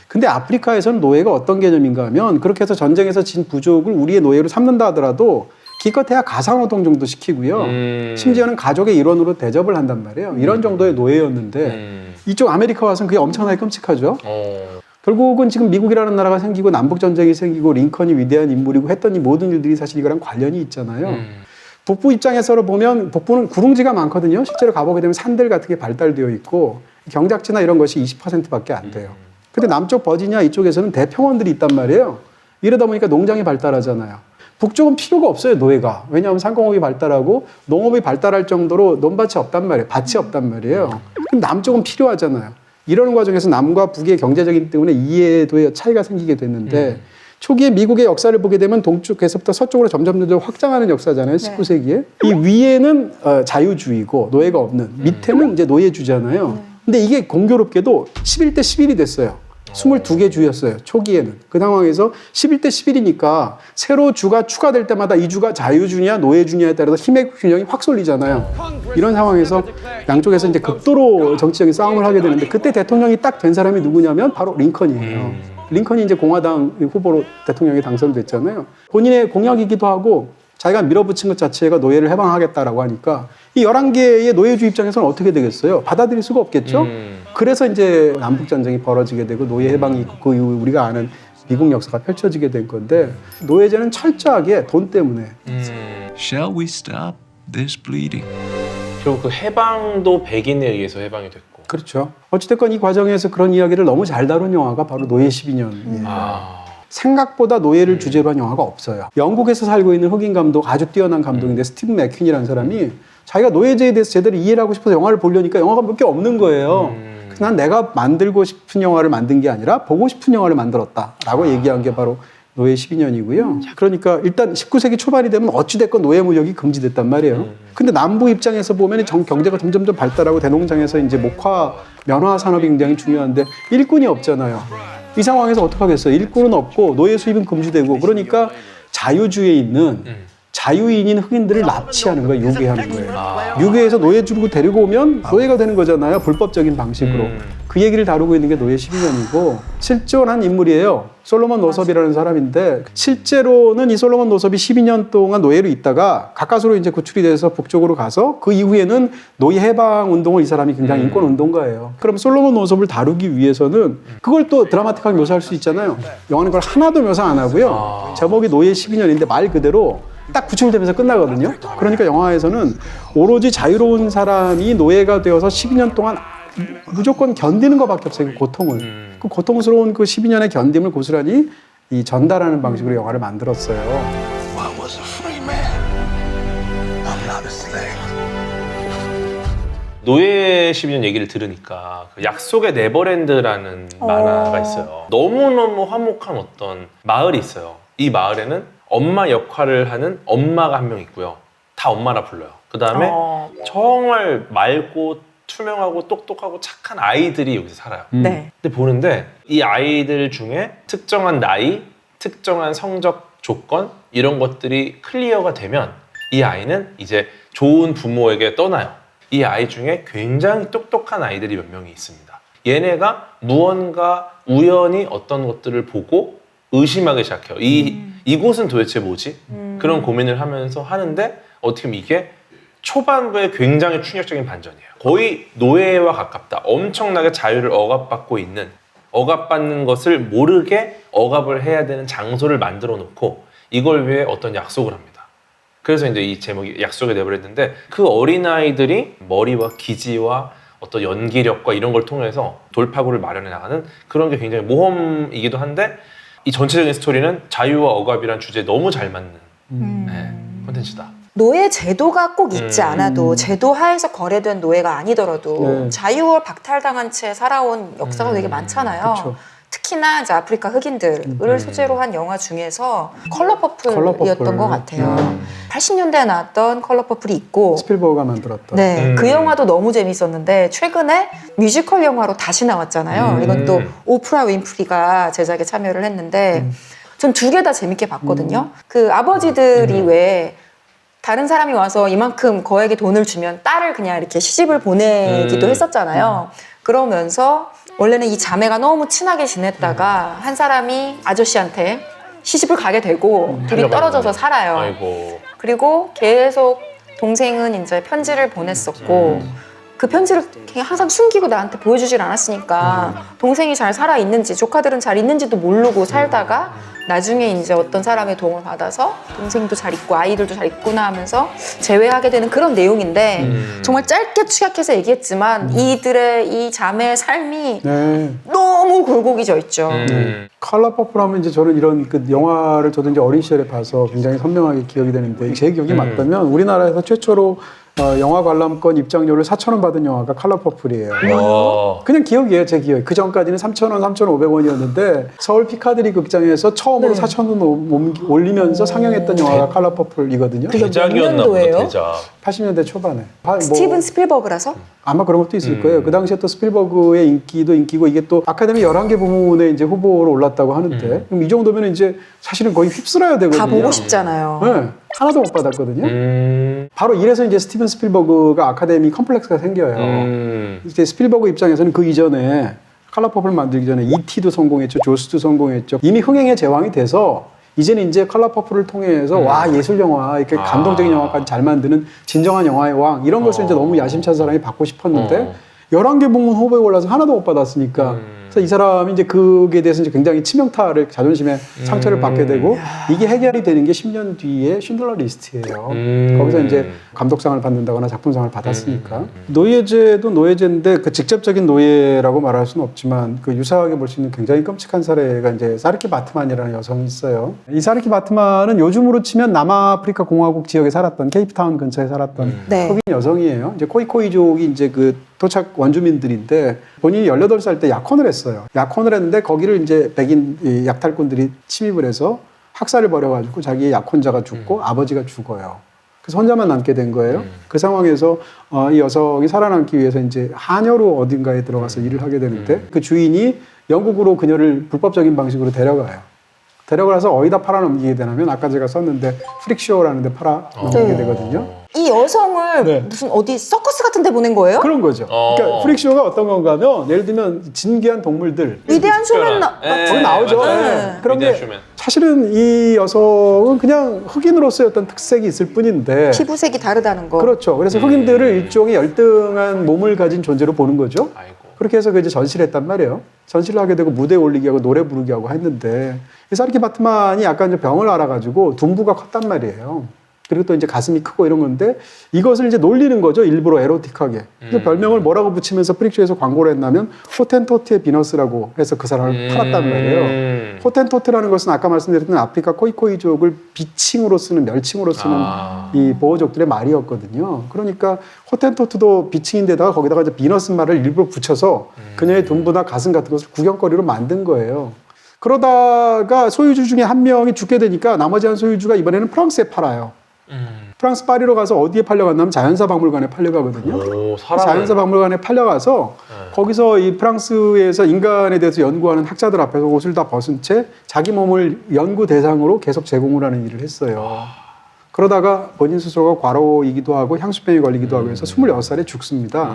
근데 아프리카에서는 노예가 어떤 개념인가 하면 그렇게 해서 전쟁에서 진 부족을 우리의 노예로 삼는다 하더라도 기껏해야 가사노동 정도 시키고요. 심지어는 가족의 일원으로 대접을 한단 말이에요. 이런 정도의 노예였는데 이쪽 아메리카 와서는 그게 엄청나게 끔찍하죠. 결국은 지금 미국이라는 나라가 생기고 남북전쟁이 생기고 링컨이 위대한 인물이고 했던 이 모든 일들이 사실 이거랑 관련이 있잖아요. 북부 입장에서 보면 북부는 구릉지가 많거든요. 실제로 가보게 되면 산들 같은 게 발달되어 있고 경작지나 이런 것이 20%밖에 안 돼요. 근데 남쪽 버지니아 이쪽에서는 대평원들이 있단 말이에요. 이러다 보니까 농장이 발달하잖아요. 북쪽은 필요가 없어요, 노예가. 왜냐하면 상공업이 발달하고 농업이 발달할 정도로 논밭이 없단 말이에요. 밭이 없단 말이에요. 그럼 남쪽은 필요하잖아요. 이러는 과정에서 남과 북의 경제적인 때문에 이해도의 차이가 생기게 됐는데 초기에 미국의 역사를 보게 되면 동쪽에서부터 서쪽으로 점점 확장하는 역사잖아요. 19세기에. 이 위에는 자유주의고 노예가 없는, 밑에는 이제 노예주잖아요. 근데 이게 공교롭게도 11대 11이 됐어요. 22개 주였어요. 초기에는. 그 상황에서 11대 11이니까 새로 주가 추가될 때마다 이 주가 자유주냐 노예주냐에 따라서 힘의 균형이 확 쏠리잖아요. 이런 상황에서 양쪽에서 이제 극도로 정치적인 싸움을 하게 되는데 그때 대통령이 딱 된 사람이 누구냐면 바로 링컨이에요. 링컨이 이제 공화당 후보로 대통령이 당선됐잖아요. 본인의 공약이기도 하고 자기가 밀어붙인 것 자체가 노예를 해방하겠다라고 하니까 이 11개의 노예주 입장에서는 어떻게 되겠어요? 받아들일 수가 없겠죠? 그래서 이제 남북전쟁이 벌어지게 되고 노예 해방이 있고 그 이후 우리가 아는 미국 역사가 펼쳐지게 된 건데 노예제는 철저하게 돈 때문에 Shall we stop this bleeding? 그리고 그 해방도 백인에 의해서 해방이 됐고. 그렇죠. 어찌됐건 이 과정에서 그런 이야기를 너무 잘 다룬 영화가 바로 노예 12년이에요. 생각보다 노예를 주제로 한 영화가 없어요. 영국에서 살고 있는 흑인 감독, 아주 뛰어난 감독인데 스티븐 맥퀸이라는 사람이 자기가 노예제에 대해서 제대로 이해를 하고 싶어서 영화를 보려니까 영화가 몇 개 없는 거예요. 그래서 난 내가 만들고 싶은 영화를 만든 게 아니라 보고 싶은 영화를 만들었다라고 얘기한 게 바로 노예 12년이고요. 그러니까 일단 19세기 초반이 되면 어찌됐건 노예 무역이 금지됐단 말이에요. 근데 남부 입장에서 보면 경제가 점점점 발달하고 대농장에서 이제 목화, 면화 산업이 굉장히 중요한데 일꾼이 없잖아요. 이 상황에서 어떡하겠어요? 일꾼은 없고 노예 수입은 금지되고 그러니까 자유주의에 있는 자유인인 흑인들을 납치하는 거예요. 유괴하는 거예요. 유괴해서 노예 주고 데리고 오면 노예가 되는 거잖아요. 불법적인 방식으로. 그 얘기를 다루고 있는 게 노예 12년이고 실존한 인물이에요. 솔로몬 노섭이라는 사람인데 실제로는 이 솔로몬 노섭이 12년 동안 노예로 있다가 가까스로 이제 구출이 돼서 북쪽으로 가서 그 이후에는 노예 해방 운동을 이 사람이 굉장히 인권 운동가예요. 그럼 솔로몬 노섭을 다루기 위해서는 그걸 또 드라마틱하게 묘사할 수 있잖아요. 영화는 그걸 하나도 묘사 안 하고요. 제목이 노예 12년인데 말 그대로 딱 구출되면서 끝나거든요. 그러니까 영화에서는 오로지 자유로운 사람이 노예가 되어서 12년 동안 무조건 견디는 것밖에 없어요. 그 고통을. 그 고통스러운 그 12년의 견딤을 고스란히 이 전달하는 방식으로 영화를 만들었어요. I was a free man. I'm not a slave. 노예 12년 얘기를 들으니까 그 약속의 네버랜드라는 만화가 있어요. 너무너무 화목한 어떤 마을이 있어요. 이 마을에는 엄마 역할을 하는 엄마가 한 명 있고요. 다 엄마라 불러요. 그 다음에 정말 맑고 투명하고 똑똑하고 착한 아이들이 여기서 살아요. 네. 근데 보는데 이 아이들 중에 특정한 나이, 특정한 성적 조건 이런 것들이 클리어가 되면 이 아이는 이제 좋은 부모에게 떠나요. 이 아이 중에 굉장히 똑똑한 아이들이 몇 명이 있습니다. 얘네가 무언가 우연히 어떤 것들을 보고 의심하기 시작해요. 이곳은 도대체 뭐지? 그런 고민을 하면서 하는데 어떻게 보면 이게 초반부에 굉장히 충격적인 반전이에요. 거의 노예와 가깝다. 엄청나게 자유를 억압받고 있는, 억압받는 것을 모르게 억압을 해야 되는 장소를 만들어 놓고 이걸 위해 어떤 약속을 합니다. 그래서 이제 이 제목이 약속의 네버랜드인데 그 어린아이들이 머리와 기지와 어떤 연기력과 이런 걸 통해서 돌파구를 마련해 나가는 그런 게 굉장히 모험이기도 한데 이 전체적인 스토리는 자유와 억압이란 주제에 너무 잘 맞는 네, 콘텐츠다. 노예 제도가 꼭 있지 않아도 제도 하에서 거래된 노예가 아니더라도 네. 자유와 박탈당한 채 살아온 역사가 되게 많잖아요. 그쵸. 특히나 이제 아프리카 흑인들을 소재로 한 영화 중에서 컬러 퍼플이었던 것 같아요. 80년대에 나왔던 컬러 퍼플이 있고 스필버그가 만들었던. 네, 그 영화도 너무 재밌었는데 최근에 뮤지컬 영화로 다시 나왔잖아요. 이건 또 오프라 윈프리가 제작에 참여를 했는데 전 두 개 다 재밌게 봤거든요. 그 아버지들이 왜 다른 사람이 와서 이만큼 거액의 돈을 주면 딸을 그냥 이렇게 시집을 보내기도 했었잖아요. 그러면서 원래는 이 자매가 너무 친하게 지냈다가 한 사람이 아저씨한테 시집을 가게 되고 둘이 떨어져서 살아요. 아이고. 그리고 계속 동생은 이제 편지를 보냈었고 그 편지를 그냥 항상 숨기고 나한테 보여주질 않았으니까 동생이 잘 살아있는지 조카들은 잘 있는지도 모르고 살다가 나중에 이제 어떤 사람의 도움을 받아서 동생도 잘 있고 아이들도 잘 있구나 하면서 재회하게 되는 그런 내용인데 정말 짧게 축약해서 얘기했지만 이들의 이 자매의 삶이 네. 너무 굴곡이 져 있죠. 컬러 퍼플 하면 이제 저는 이런 그 영화를 저도 이제 어린 시절에 봐서 굉장히 선명하게 기억이 되는데 제 기억이 맞다면 우리나라에서 최초로 영화 관람권 입장료를 4,000원 받은 영화가 컬러 퍼플이에요. 와. 그냥 기억이에요, 제 기억. 그 전까지는 3,000원, 3,500원이었는데 서울 피카디리 극장에서 처음으로 4,000원 올리면서 상영했던 영화가 컬러 퍼플이거든요. 대작이었나 보다, 년도예요? 대작. 80년대 초반에. 스티븐 스필버그라서? 아마 그런 것도 있을 거예요. 그 당시에 또 스필버그의 인기도 인기고 이게 또 아카데미 11개 부문에 이제 후보로 올랐다고 하는데 그럼 이 정도면 이제 사실은 거의 휩쓸어야 되거든요. 다 보고 싶잖아요. 네, 하나도 못 받았거든요. 바로 이래서 이제 스티븐 스필버그가 아카데미 컴플렉스가 생겨요. 이제 스필버그 입장에서는 그 이전에 컬러 퍼플 만들기 전에 E.T.도 성공했죠, 조스도 성공했죠. 이미 흥행의 제왕이 돼서 이제는 이제 컬러 퍼플을 통해서 와 예술 영화 이렇게 감동적인 영화까지 잘 만드는 진정한 영화의 왕 이런 것을 이제 너무 야심찬 사람이 받고 싶었는데 11개 부문 후보에 올라서 하나도 못 받았으니까 그래서 이 사람이 이제 그에 대해서 이제 굉장히 치명타를 자존심에 상처를 받게 되고 이게 해결이 되는 게 10년 뒤에 쉰들러 리스트예요. 거기서 이제 감독상을 받는다거나 작품상을 받았으니까 노예제도 노예제인데 그 직접적인 노예라고 말할 수는 없지만 그 유사하게 볼 수 있는 굉장히 끔찍한 사례가 이제 사르키 바트만이라는 여성이 있어요. 이 사르키 바트만은 요즘으로 치면 남아프리카 공화국 지역에 살았던 케이프타운 근처에 살았던 네. 흑인 여성이에요. 이제 코이코이족이 이제 그 토착 원주민들인데 본인이 18살 때 약혼을 했어요. 약혼을 했는데 거기를 이제 백인 이 약탈꾼들이 침입을 해서 학살을 벌여가지고 자기의 약혼자가 죽고 아버지가 죽어요. 그래서 혼자만 남게 된 거예요. 그 상황에서 이 여성이 살아남기 위해서 이제 하녀로 어딘가에 들어가서 일을 하게 되는데 그 주인이 영국으로 그녀를 불법적인 방식으로 데려가요. 데려가서 어디다 팔아넘기게 되냐면 아까 제가 썼는데 프릭쇼라는 데 팔아넘기게 되거든요. 이 여성을 네. 무슨 어디 서커스 같은 데 보낸 거예요? 그런 거죠. 그러니까 프릭쇼가 어떤 건가 하면 예를 들면 진귀한 동물들 위대한 쇼맨 거기 나오죠. 맞아요. 네. 그런 위대한 게 쇼맨. 사실은 이 여성은 그냥 흑인으로서의 어떤 특색이 있을 뿐인데 피부색이 다르다는 거. 그렇죠. 그래서 흑인들을 일종의 열등한 몸을 가진 존재로 보는 거죠. 아이고. 그렇게 해서 그 이제 전시를 했단 말이에요. 전시를 하게 되고 무대에 올리기 하고 노래 부르기 하고 했는데 이 사르키 바트만이 약간 이제 병을 앓아가지고 둔부가 컸단 말이에요. 그리고 또 이제 가슴이 크고 이런 건데 이것을 이제 놀리는 거죠. 일부러 에로틱하게. 그래서 별명을 뭐라고 붙이면서 프릭쇼에서 광고를 했냐면 호텐토트의 비너스라고 해서 그 사람을 팔았단 말이에요. 호텐토트라는 것은 아까 말씀드렸던 아프리카 코이코이족을 비칭으로 쓰는 멸칭으로 쓰는 이 보호족들의 말이었거든요. 그러니까 호텐토트도 비칭인데다가 거기다가 이제 비너스 말을 일부러 붙여서 그녀의 둔부나 가슴 같은 것을 구경거리로 만든 거예요. 그러다가 소유주 중에 한 명이 죽게 되니까 나머지 한 소유주가 이번에는 프랑스에 팔아요. 프랑스 파리로 가서 어디에 팔려갔냐면 자연사 박물관에 팔려가거든요. 오, 사람을. 자연사 박물관에 팔려가서 거기서 이 프랑스에서 인간에 대해서 연구하는 학자들 앞에서 옷을 다 벗은 채 자기 몸을 연구 대상으로 계속 제공을 하는 일을 했어요. 그러다가 본인 스스로가 과로이기도 하고 향수병에 걸리기도 하고 해서 26살에 죽습니다.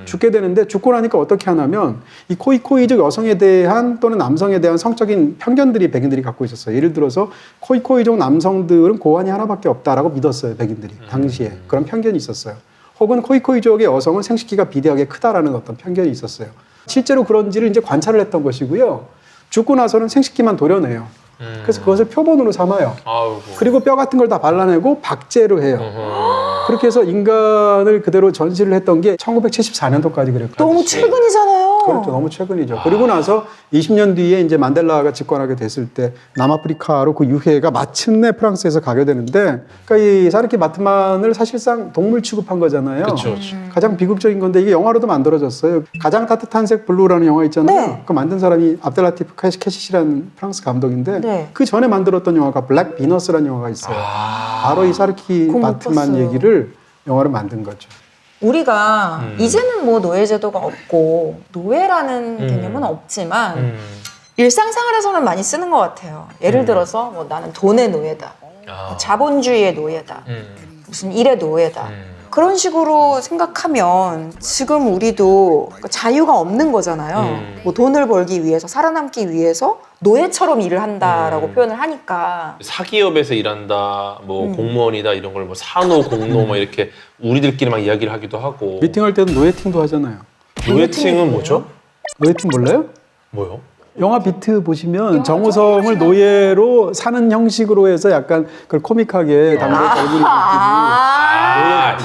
죽게 되는데 죽고 나니까 어떻게 하냐면 이 코이코이족 여성에 대한 또는 남성에 대한 성적인 편견들이 백인들이 갖고 있었어요. 예를 들어서 코이코이족 남성들은 고환이 하나밖에 없다라고 믿었어요. 백인들이 당시에 그런 편견이 있었어요. 혹은 코이코이족의 여성은 생식기가 비대하게 크다라는 어떤 편견이 있었어요. 실제로 그런지를 이제 관찰을 했던 것이고요. 죽고 나서는 생식기만 도려내요. 그래서 그것을 표본으로 삼아요. 아이고. 그리고 뼈 같은 걸 다 발라내고 박제로 해요. 그렇게 해서 인간을 그대로 전시를 했던 게 1974년도까지 그랬거든요. 너무 최근이잖아요. 그렇죠. 너무 최근이죠. 그리고 나서 20년 뒤에 이제 만델라가 집권하게 됐을 때 남아프리카로 그 유해가 마침내 프랑스에서 가게 되는데, 그러니까 이 사르키 마트만을 사실상 동물 취급한 거잖아요. 그렇죠. 가장 비극적인 건데 이게 영화로도 만들어졌어요. 가장 따뜻한 색 블루라는 영화 있잖아요. 네. 그 만든 사람이 압델라티프 캐시시라는 프랑스 감독인데 네. 그 전에 만들었던 영화가 블랙 비너스라는 영화가 있어요. 바로 이 사르키 그건 못 마트만 봤어요. 얘기를 영화로 만든 거죠. 우리가 이제는 뭐 노예 제도가 없고 노예라는 개념은 없지만 일상생활에서는 많이 쓰는 것 같아요. 예를 들어서 뭐 나는 돈의 노예다, 뭐 자본주의의 노예다, 무슨 일의 노예다. 그런 식으로 생각하면 지금 우리도 자유가 없는 거잖아요. 뭐 돈을 벌기 위해서, 살아남기 위해서 노예처럼 일을 한다라고 표현을 하니까. 사기업에서 일한다, 뭐 공무원이다 이런 걸 뭐 산호, 공노 뭐 이렇게 우리들끼리 막 이야기를 하기도 하고. 미팅할 때도 노예팅도 하잖아요. 노예팅은 뭐죠? 노예팅 몰라요? 뭐요? 영화 비트 보시면 정우성을 노예로 사는 형식으로 해서 약간 그걸 코믹하게 담겨 얼굴이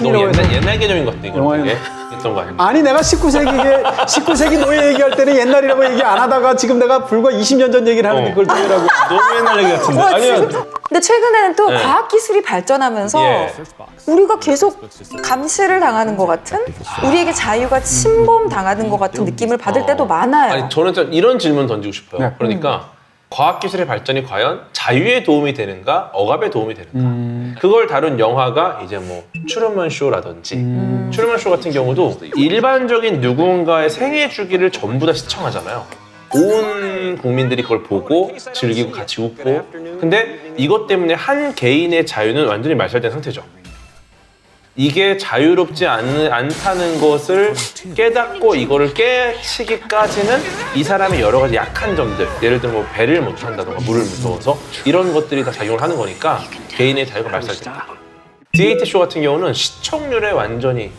너무 옛날 개념인 것 같아. 이거 영화에는- 되게 했던 거 아닙니까? 아니 내가 19세기 노예 얘기할 때는 옛날이라고 얘기 안 하다가 지금 내가 불과 20년 전 얘기를 하는데 그걸 노예라고. 너무 옛날 얘기 같은데. 아니야. 근데 최근에는 또 네. 과학기술이 발전하면서 예. 우리가 계속 감시를 당하는 것 같은, 우리에게 자유가 침범당하는 것 같은 느낌을 받을 때도 많아요. 아니 저는 좀 이런 질문 던지고 싶어요. 네. 그러니까 과학기술의 발전이 과연 자유에 도움이 되는가, 억압에 도움이 되는가. 그걸 다룬 영화가 이제 뭐 트루먼 쇼라든지 트루먼 쇼 같은 경우도 일반적인 누군가의 생애 주기를 전부 다 시청하잖아요. 온 국민들이 그걸 보고 즐기고 같이 웃고. 근데 이것 때문에 한 개인의 자유는 완전히 말살된 상태죠. 이게 자유롭지 않다는 것을 깨닫고 이거를 깨치기까지는 이 사람의 여러 가지 약한 점들, 예를 들면 뭐 배를 못 탄다던가 물을 무서워서 이런 것들이 다 작용을 하는 거니까 개인의 자유가 말살된다. D8 쇼 같은 경우는 시청률에 완전히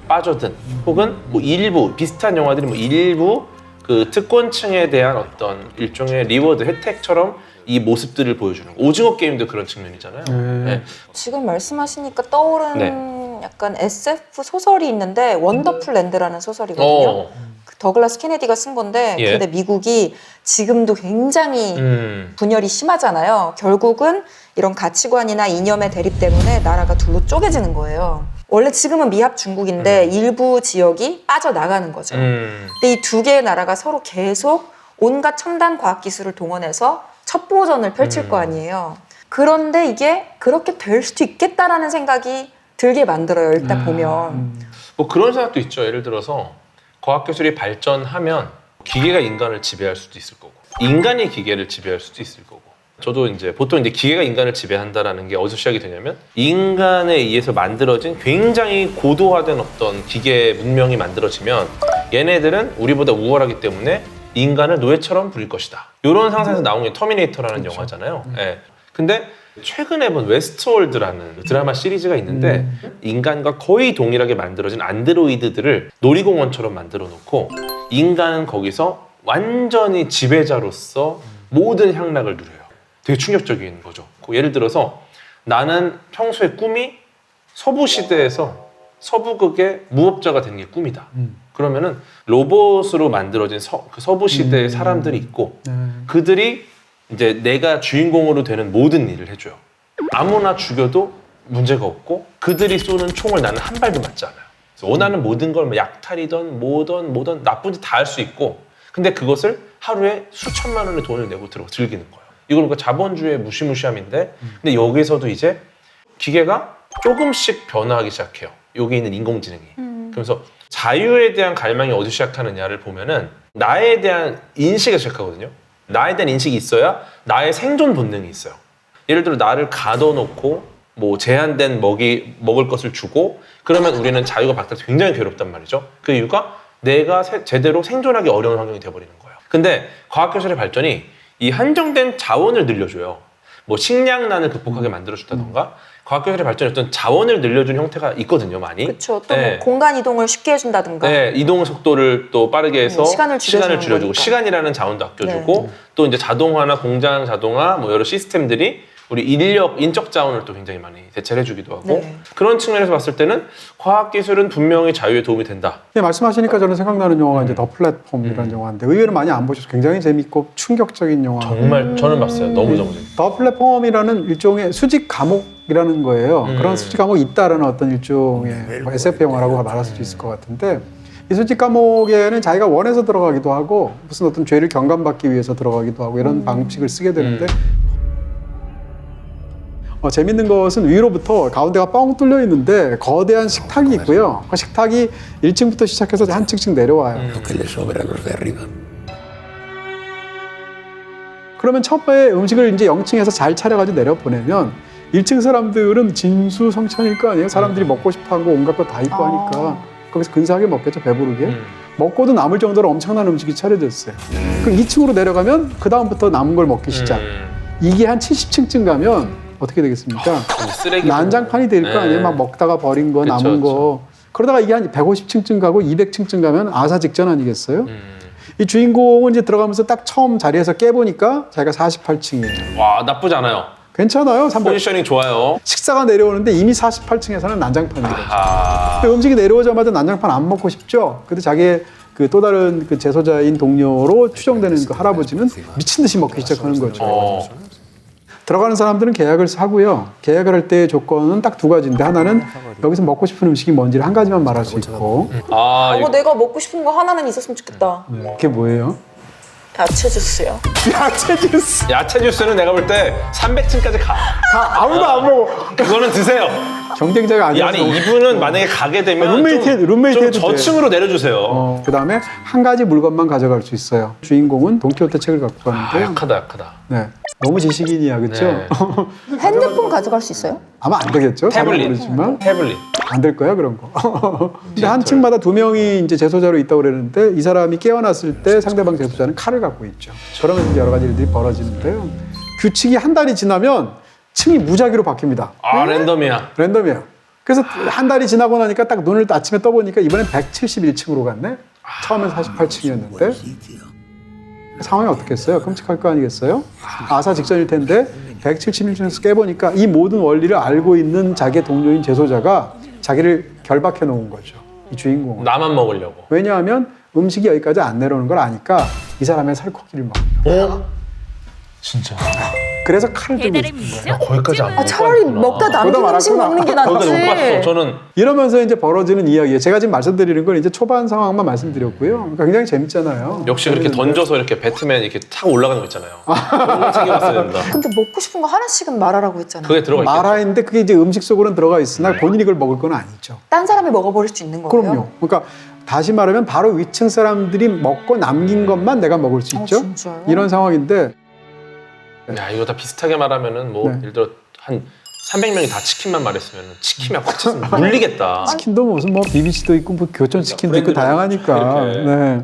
빠져든, 혹은 뭐 일부 비슷한 영화들이 뭐 일부 그 특권층에 대한 어떤 일종의 리워드 혜택처럼 이 모습들을 보여주는 거. 오징어 게임도 그런 측면이잖아요. 네. 지금 말씀하시니까 떠오른 네. 약간 SF 소설이 있는데 원더풀 랜드라는 소설이거든요. 그 더글라스 케네디가 쓴 건데, 예. 근데 미국이 지금도 굉장히 음. 분열이 심하잖아요. 결국은 이런 가치관이나 이념의 대립 때문에 나라가 둘로 쪼개지는 거예요. 원래 지금은 미합 중국인데 일부 지역이 빠져나가는 거죠. 근데 이 두 개의 나라가 서로 계속 온갖 첨단 과학기술을 동원해서 첩보전을 펼칠 거 아니에요. 그런데 이게 그렇게 될 수도 있겠다라는 생각이 들게 만들어요. 일단 보면. 뭐 그런 생각도 있죠. 예를 들어서 과학기술이 발전하면 기계가 인간을 지배할 수도 있을 거고, 인간이 기계를 지배할 수도 있을 거고. 저도 이제 보통 이제 기계가 인간을 지배한다라는 게 어디서 시작이 되냐면, 인간에 의해서 만들어진 굉장히 고도화된 어떤 기계 문명이 만들어지면 얘네들은 우리보다 우월하기 때문에 인간을 노예처럼 부릴 것이다. 이런 상상에서 나온 게 터미네이터라는 영화잖아요. 예. 근데 최근에 본 웨스트월드라는 드라마 시리즈가 있는데 인간과 거의 동일하게 만들어진 안드로이드들을 놀이공원처럼 만들어 놓고 인간은 거기서 완전히 지배자로서 모든 향락을 누려요. 되게 충격적인 거죠. 예를 들어서 나는 평소에 꿈이 서부 시대에서 서부극의 무법자가 되는 게 꿈이다. 그러면은 로봇으로 만들어진 그 서부 시대의 사람들이 있고 그들이 이제 내가 주인공으로 되는 모든 일을 해줘요. 아무나 죽여도 문제가 없고 그들이 쏘는 총을 나는 한 발도 맞지 않아요. 그래서 원하는 모든 걸 뭐 약탈이든 뭐든 나쁜 짓 다 할 수 있고, 근데 그것을 하루에 수천만 원의 돈을 내고 즐기는 거예요. 이건 그러니까 자본주의의 무시무시함인데, 근데 여기서도 이제 기계가 조금씩 변화하기 시작해요. 여기 있는 인공지능이. 그래서 자유에 대한 갈망이 어디서 시작하느냐를 보면은 나에 대한 인식에서 시작하거든요. 나에 대한 인식이 있어야 나의 생존 본능이 있어요. 예를 들어 나를 가둬놓고 뭐 제한된 먹을 것을 주고 그러면 우리는 자유가 바뀌어서 굉장히 괴롭단 말이죠. 그 이유가 내가 제대로 생존하기 어려운 환경이 돼버리는 거예요. 근데 과학기술의 발전이 이 한정된 자원을 늘려줘요. 뭐 식량난을 극복하게 만들어준다던가 과학기술의 발전이 어떤 자원을 늘려주는 형태가 있거든요, 많이. 그렇죠. 또 네. 뭐 공간 이동을 쉽게 해준다든가. 네, 이동 속도를 또 빠르게 해서 시간을 줄여주는 줄여주고 거니까. 시간이라는 자원도 아껴주고 또 이제 자동화나 공장 자동화 뭐 여러 시스템들이 우리 인적 자원을 또 굉장히 많이 대체를 해주기도 하고 네. 그런 측면에서 봤을 때는 과학기술은 분명히 자유에 도움이 된다. 네, 말씀하시니까 저는 생각나는 영화가 이제 더 플랫폼이라는 영화인데 의외로 많이 안 보셔서 굉장히 재밌고 충격적인 영화. 정말 저는 봤어요. 너무너무 재밌어요. 더 플랫폼이라는 일종의 수직 감옥이라는 거예요. 그런 수직 감옥이 있다라는 어떤 일종의 뭐 SF 영화라고 말할 수도 있을 것 같은데 이 수직 감옥에는 자기가 원해서 들어가기도 하고 무슨 어떤 죄를 경감받기 위해서 들어가기도 하고 이런 방식을 쓰게 되는데 재밌는 것은 위로부터 가운데가 뻥 뚫려 있는데 거대한 식탁이 있고요. 그 식탁이 1층부터 시작해서 한 층씩 내려와요. Lo que le sobra a los de arriba. 그러면 처음에 음식을 이제 0층에서 잘 차려가지고 내려보내면 1층 사람들은 진수성찬일 거 아니에요. 사람들이 먹고 싶어하는 거 온갖 거 다 있고 하니까 거기서 근사하게 먹겠죠. 배부르게. 먹고도 남을 정도로 엄청난 음식이 차려졌어요. 그럼 2층으로 내려가면 그 다음부터 남은 걸 먹기 시작. 이게 한 70층쯤 가면 어떻게 되겠습니까? 쓰레기 난장판이 될 거 아니에요. 막 먹다가 버린 거, 그쵸, 남은 거. 그러다가 이게 한 150층쯤 가고 200층쯤 가면 아사 직전 아니겠어요? 이 주인공은 이제 들어가면서 딱 처음 자리에서 깨보니까 자기가 48층이에요. 와 나쁘지 않아요. 괜찮아요. 포지셔닝 좋아요. 식사가 내려오는데 이미 48층에서는 난장판인 거죠. 아, 근데 음식이 내려오자마자 난장판 안 먹고 싶죠. 근데 자기의 그 또 다른 그 재소자인 동료로 추정되는 그 할아버지는 미친 듯이 먹기 시작하는 거죠. 들어가는 사람들은 계약을 하고요. 계약을 할 때의 조건은 딱 두 가지인데 하나는 여기서 먹고 싶은 음식이 뭔지를 한 가지만 말할 수 있고 아 이거 내가 먹고 싶은 거 하나는 있었으면 좋겠다. 그게 뭐예요? 야채 주스요. 야채 주스. 야채 주스는 내가 볼 때 300층까지 가. 아무도 안 먹어. 그거는 드세요. 경쟁자가 아니어서. 아니 이분은 만약에 가게 되면 룸메이트 좀 해도 돼. 저층으로 내려주세요. 그다음에 한 가지 물건만 가져갈 수 있어요. 주인공은 돈키호테 책을 갖고 가는데요. 약하다. 네. 너무 지식인이야, 그렇죠? 네. 핸드폰 가져갈 수 있어요? 아마 안 되겠죠. 잘은 태블릿. 모르지만 태블릿. 안 될 거야 그런 거. 근데 한 층마다 2명이 이제 재소자로 있다고 그랬는데 이 사람이 깨어났을 때 상대방 재소자는 칼을 갖고 있죠. 그러면 이제 여러 가지 일들이 벌어지는데요. 규칙이 한 달이 지나면 층이 무작위로 바뀝니다. 아 랜덤이야. 랜덤이에요. 그래서 한 달이 지나고 나니까 딱 눈을 아침에 떠보니까 이번엔 171층으로 갔네. 처음엔 48층이었는데 상황이 어떻겠어요? 끔찍할 거 아니겠어요? 아사 직전일 텐데 171층에서 깨보니까 이 모든 원리를 알고 있는 자기의 동료인 재소자가 자기를 결박해 놓은 거죠. 이 주인공은. 나만 먹으려고. 왜냐하면 음식이 여기까지 안 내려오는 걸 아니까 이 사람의 살코기를 먹어요. 진짜. 그래서 칼을 들고 있는 거예요. 거기까지 안 먹어. 차라리 먹다 남긴 그러다 음식 말았구나. 먹는 게 거기까지 못 봤어. 낫지. 저는 이러면서 이제 벌어지는 이야기예요. 제가 지금 말씀드리는 건 이제 초반 상황만 말씀드렸고요. 그러니까 굉장히 재밌잖아요. 역시 그렇게 던져서 이렇게 배트맨 이렇게 타고 올라가는 거 있잖아요. 그런 거 챙겨봤어야 된다. 근데 먹고 싶은 거 하나씩은 말하라고 했잖아요. 그게 들어가 있겠죠. 말하는데 그게 이제 음식 속으로는 들어가 있으나 본인이 그걸 먹을 건 아니죠. 딴 사람이 먹어버릴 수 있는 거예요? 그럼요. 그러니까 다시 말하면 바로 위층 사람들이 먹고 남긴 것만 내가 먹을 수 있죠. 진짜요? 이런 상황인데 야 이거 다 비슷하게 말하면 뭐 네. 예를 들어 한 300명이 다 치킨만 말했으면 치킨만 꽉 찼으면 물리겠다. 치킨도 무슨 뭐 비비치도 있고 뭐 교촌 치킨도 있고 브랜드로 다양하니까. 이렇게. 네.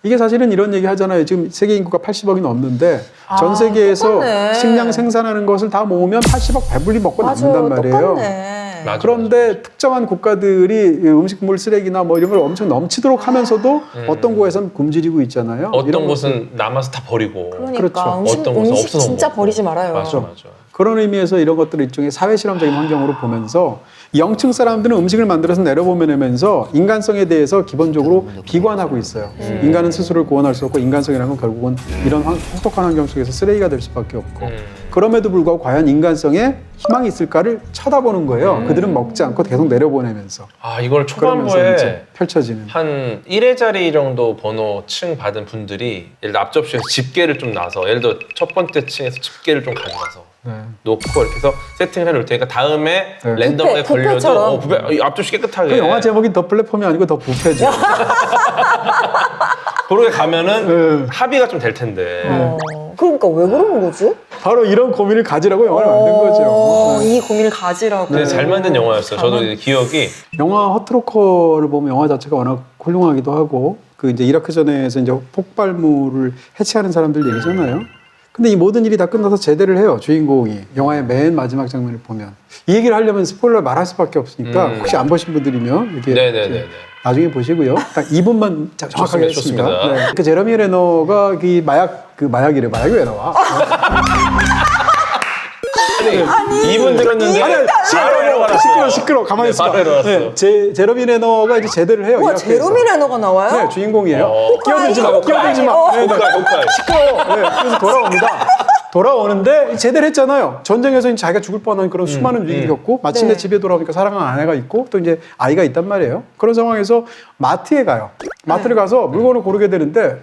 이게 사실은 이런 얘기 하잖아요. 지금 세계 인구가 80억이 넘는데 전 세계에서 똑같네. 식량 생산하는 것을 다 모으면 80억 배불리 먹고 남는단 말이에요. 똑같네. 맞아, 그런데 특정한 국가들이 음식물 쓰레기나 뭐 이런 걸 엄청 넘치도록 하면서도 어떤 곳에서는 굶주리고 있잖아요. 어떤 이런 곳은 남아서 다 버리고. 그러니까 그렇죠. 음식 어떤 곳은 없어서 진짜 먹고. 버리지 말아요. 맞아. 그런 의미에서 이런 것들을 일종의 사회 실험적인 환경으로 보면서 0층 사람들은 음식을 만들어서 내려보내면서 인간성에 대해서 기본적으로 비관하고 있어요. 인간은 스스로를 구원할 수 없고 인간성이라는 건 결국은 이런 혹독한 환경 속에서 쓰레기가 될 수밖에 없고 그럼에도 불구하고 과연 인간성에 희망이 있을까를 쳐다보는 거예요. 그들은 먹지 않고 계속 내려보내면서 아 이걸 그러면서 초반부에 이제 펼쳐지는 한 1회 자리 정도 번호 층 받은 분들이 예를 들어 앞접시에서 집게를 좀 놔서 예를 들어 첫 번째 층에서 집게를 좀 가져가서 놓고 이렇게 해서 세팅을 해놓을 테니까 다음에 네. 랜덤하게 뷔페, 뷔페처럼. 걸려도 뷔페, 앞접시 깨끗하게 그 영화 제목이 더 플랫폼이 아니고 더 뷔페죠. 그렇게 가면은 네. 합의가 좀 될 텐데 그러니까 왜 그러는 거지? 바로 이런 고민을 가지라고 영화를 만든 거죠. 네. 이 고민을 가지라고. 근데 잘 만든 영화였어요. 저도 이제 기억이 영화 허트로커를 보면 영화 자체가 워낙 훌륭하기도 하고 그 이제 이라크 전에서 이제 폭발물을 해체하는 사람들 얘기잖아요. 근데 이 모든 일이 다 끝나서 제대를 해요. 주인공이 영화의 맨 마지막 장면을 보면 이 얘기를 하려면 스포일러 말할 수밖에 없으니까 혹시 안 보신 분들이면 이렇게 네네네. 나중에 보시고요. 딱 2분만 정확하게 좋습니다. 했습니다. 좋습니다. 네. 그 제러미 레너가 그 마약이래. 마약이 왜 나와? 아니, 2분 들었는데 바로 에러가 났어요. 시끄러. 가만히 있어. 바로 에러 났어. 제러미 레너가 이제 제대를 해요. 와, 이 학교에서. 제로미 레너가 나와요? 네, 주인공이에요. 끼어들지 마. 이거 끼어들지 마. 어. 네, 네. 시끄러워. 네, 그래서 돌아옵니다. 돌아오는데 제대를 했잖아요. 전쟁에서 이제 자기가 죽을 뻔한 그런 수많은 위기를 겪고 마침내 네. 집에 돌아오니까 사랑하는 아내가 있고 또 이제 아이가 있단 말이에요. 그런 상황에서 마트에 가요. 마트를 가서 물건을 고르게 되는데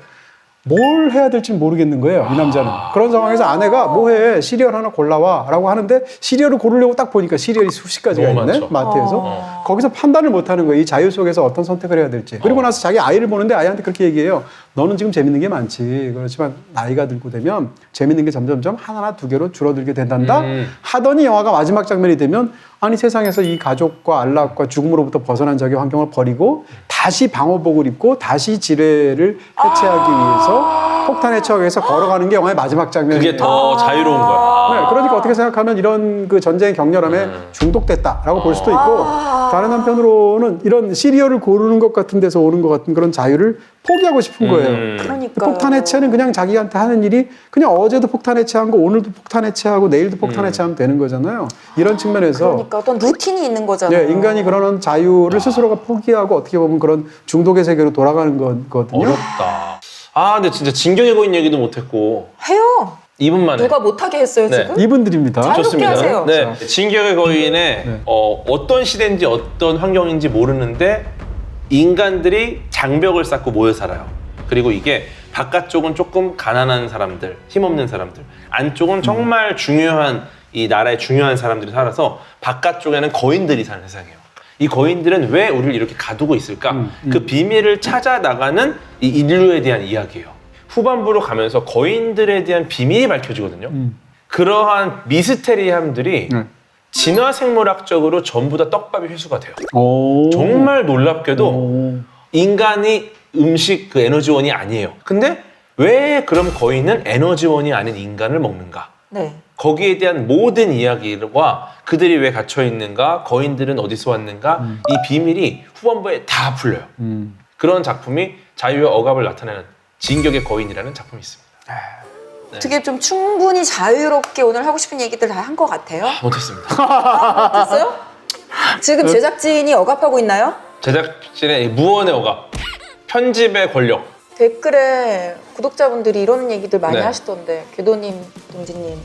뭘 해야 될지 모르겠는 거예요. 이 남자는. 그런 상황에서 아내가 뭐해 시리얼 하나 골라와 라고 하는데 시리얼을 고르려고 딱 보니까 시리얼이 수십 가지가 너무 있네. 많죠. 마트에서. 거기서 판단을 못하는 거예요. 이 자유 속에서 어떤 선택을 해야 될지. 그리고 나서 자기 아이를 보는데 아이한테 그렇게 얘기해요. 너는 지금 재밌는 게 많지. 그렇지만 나이가 들고 되면 재밌는 게 점점점 하나나 두 개로 줄어들게 된단다. 하더니 영화가 마지막 장면이 되면 아니 세상에서 이 가족과 안락과 죽음으로부터 벗어난 자기 환경을 버리고 다시 방호복을 입고 다시 지뢰를 해체하기 위해서 폭탄 해체하기 위해서 걸어가는 게 영화의 마지막 장면이에요. 그게 더 자유로운 거야. 네, 그러니까 어떻게 생각하면 이런 그 전쟁의 격렬함에 중독됐다라고 볼 수도 있고 다른 한편으로는 이런 시리얼을 고르는 것 같은 데서 오는 것 같은 그런 자유를 포기하고 싶은 거예요. 그러니까 폭탄 해체는 그냥 자기한테 하는 일이 그냥 어제도 폭탄 해체한 거 오늘도 폭탄 해체하고 내일도 폭탄 해체하면 되는 거잖아요. 이런 측면에서 그러니까 어떤 루틴이 있는 거잖아요. 네, 인간이 그런 자유를 스스로가 포기하고 어떻게 보면 그런 중독의 세계로 돌아가는 거거든요. 어렵다. 아, 근데 진짜 진격의 거인 얘기도 못했고 해요. 2분 만에. 누가 못하게 했어요 네. 지금? 이분들입니다. 자유롭게 좋습니다. 하세요. 네, 진격의 거인의 네. 어떤 시대인지 어떤 환경인지 모르는데 인간들이 장벽을 쌓고 모여 살아요. 그리고 이게 바깥쪽은 조금 가난한 사람들, 힘없는 사람들, 안쪽은 정말 중요한 이 나라의 중요한 사람들이 살아서 바깥쪽에는 거인들이 사는 세상이에요. 이 거인들은 왜 우리를 이렇게 가두고 있을까? 그 비밀을 찾아 나가는 이 인류에 대한 이야기예요. 후반부로 가면서 거인들에 대한 비밀이 밝혀지거든요. 그러한 미스테리함들이 진화 생물학적으로 전부 다 떡밥이 회수가 돼요. 오. 정말 놀랍게도 오. 인간이 음식 그 에너지원이 아니에요. 근데 왜 그럼 거인은 에너지원이 아닌 인간을 먹는가? 네. 거기에 대한 모든 이야기와 그들이 왜 갇혀 있는가, 거인들은 어디서 왔는가, 이 비밀이 후반부에 다 풀려요. 그런 작품이 자유와 억압을 나타내는 진격의 거인이라는 작품이 있습니다. 어떻게 좀 충분히 자유롭게 오늘 하고 싶은 얘기들 다 한 것 같아요. 못했습니다. 됐어요? 지금 제작진이 억압하고 있나요? 제작진의 이 무언의 억압, 편집의 권력. 댓글에 구독자분들이 이런 얘기들 많이 네. 하시던데 궤도님, 동진님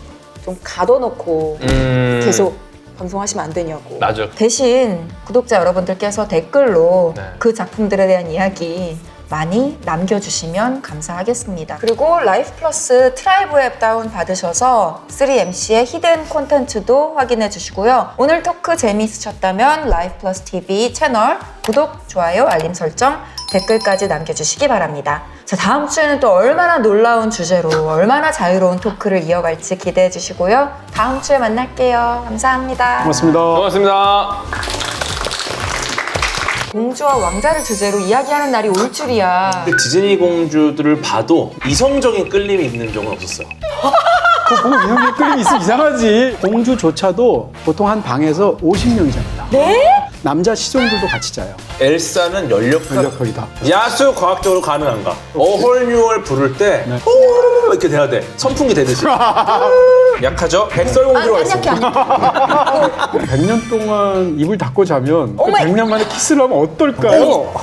좀 가둬놓고 계속 방송하시면 안 되냐고. 맞아. 대신 구독자 여러분들께서 댓글로 네. 그 작품들에 대한 이야기 많이 남겨주시면 감사하겠습니다. 그리고 라이프 플러스 트라이브 앱 다운 받으셔서 3MC의 히든 콘텐츠도 확인해 주시고요. 오늘 토크 재미있으셨다면 라이프 플러스 TV 채널 구독, 좋아요, 알림 설정, 댓글까지 남겨주시기 바랍니다. 자, 다음 주에는 또 얼마나 놀라운 주제로 얼마나 자유로운 토크를 이어갈지 기대해 주시고요. 다음 주에 만날게요. 감사합니다. 고맙습니다. 고맙습니다. 공주와 왕자를 주제로 이야기하는 날이 올 줄이야. 근데 디즈니 공주들을 봐도 이성적인 끌림이 있는 적은 없었어요. 그거 보고 이런 끌림이 있으면 이상하지. 공주조차도 보통 한 방에서 50명이 잡니다. 네? 남자 시종들도 같이 자요. 엘사는 연력하기다. 야수 과학적으로 가능한가? 어헐뉴얼 부를 때 네. 이렇게 돼야 돼. 선풍기 되듯이. 약하죠? 백설공주로 아니, 약해, 하겠습니다. 100년 동안 입을 닫고 자면 그 어머. 100년 만에 키스를 하면 어떨까요?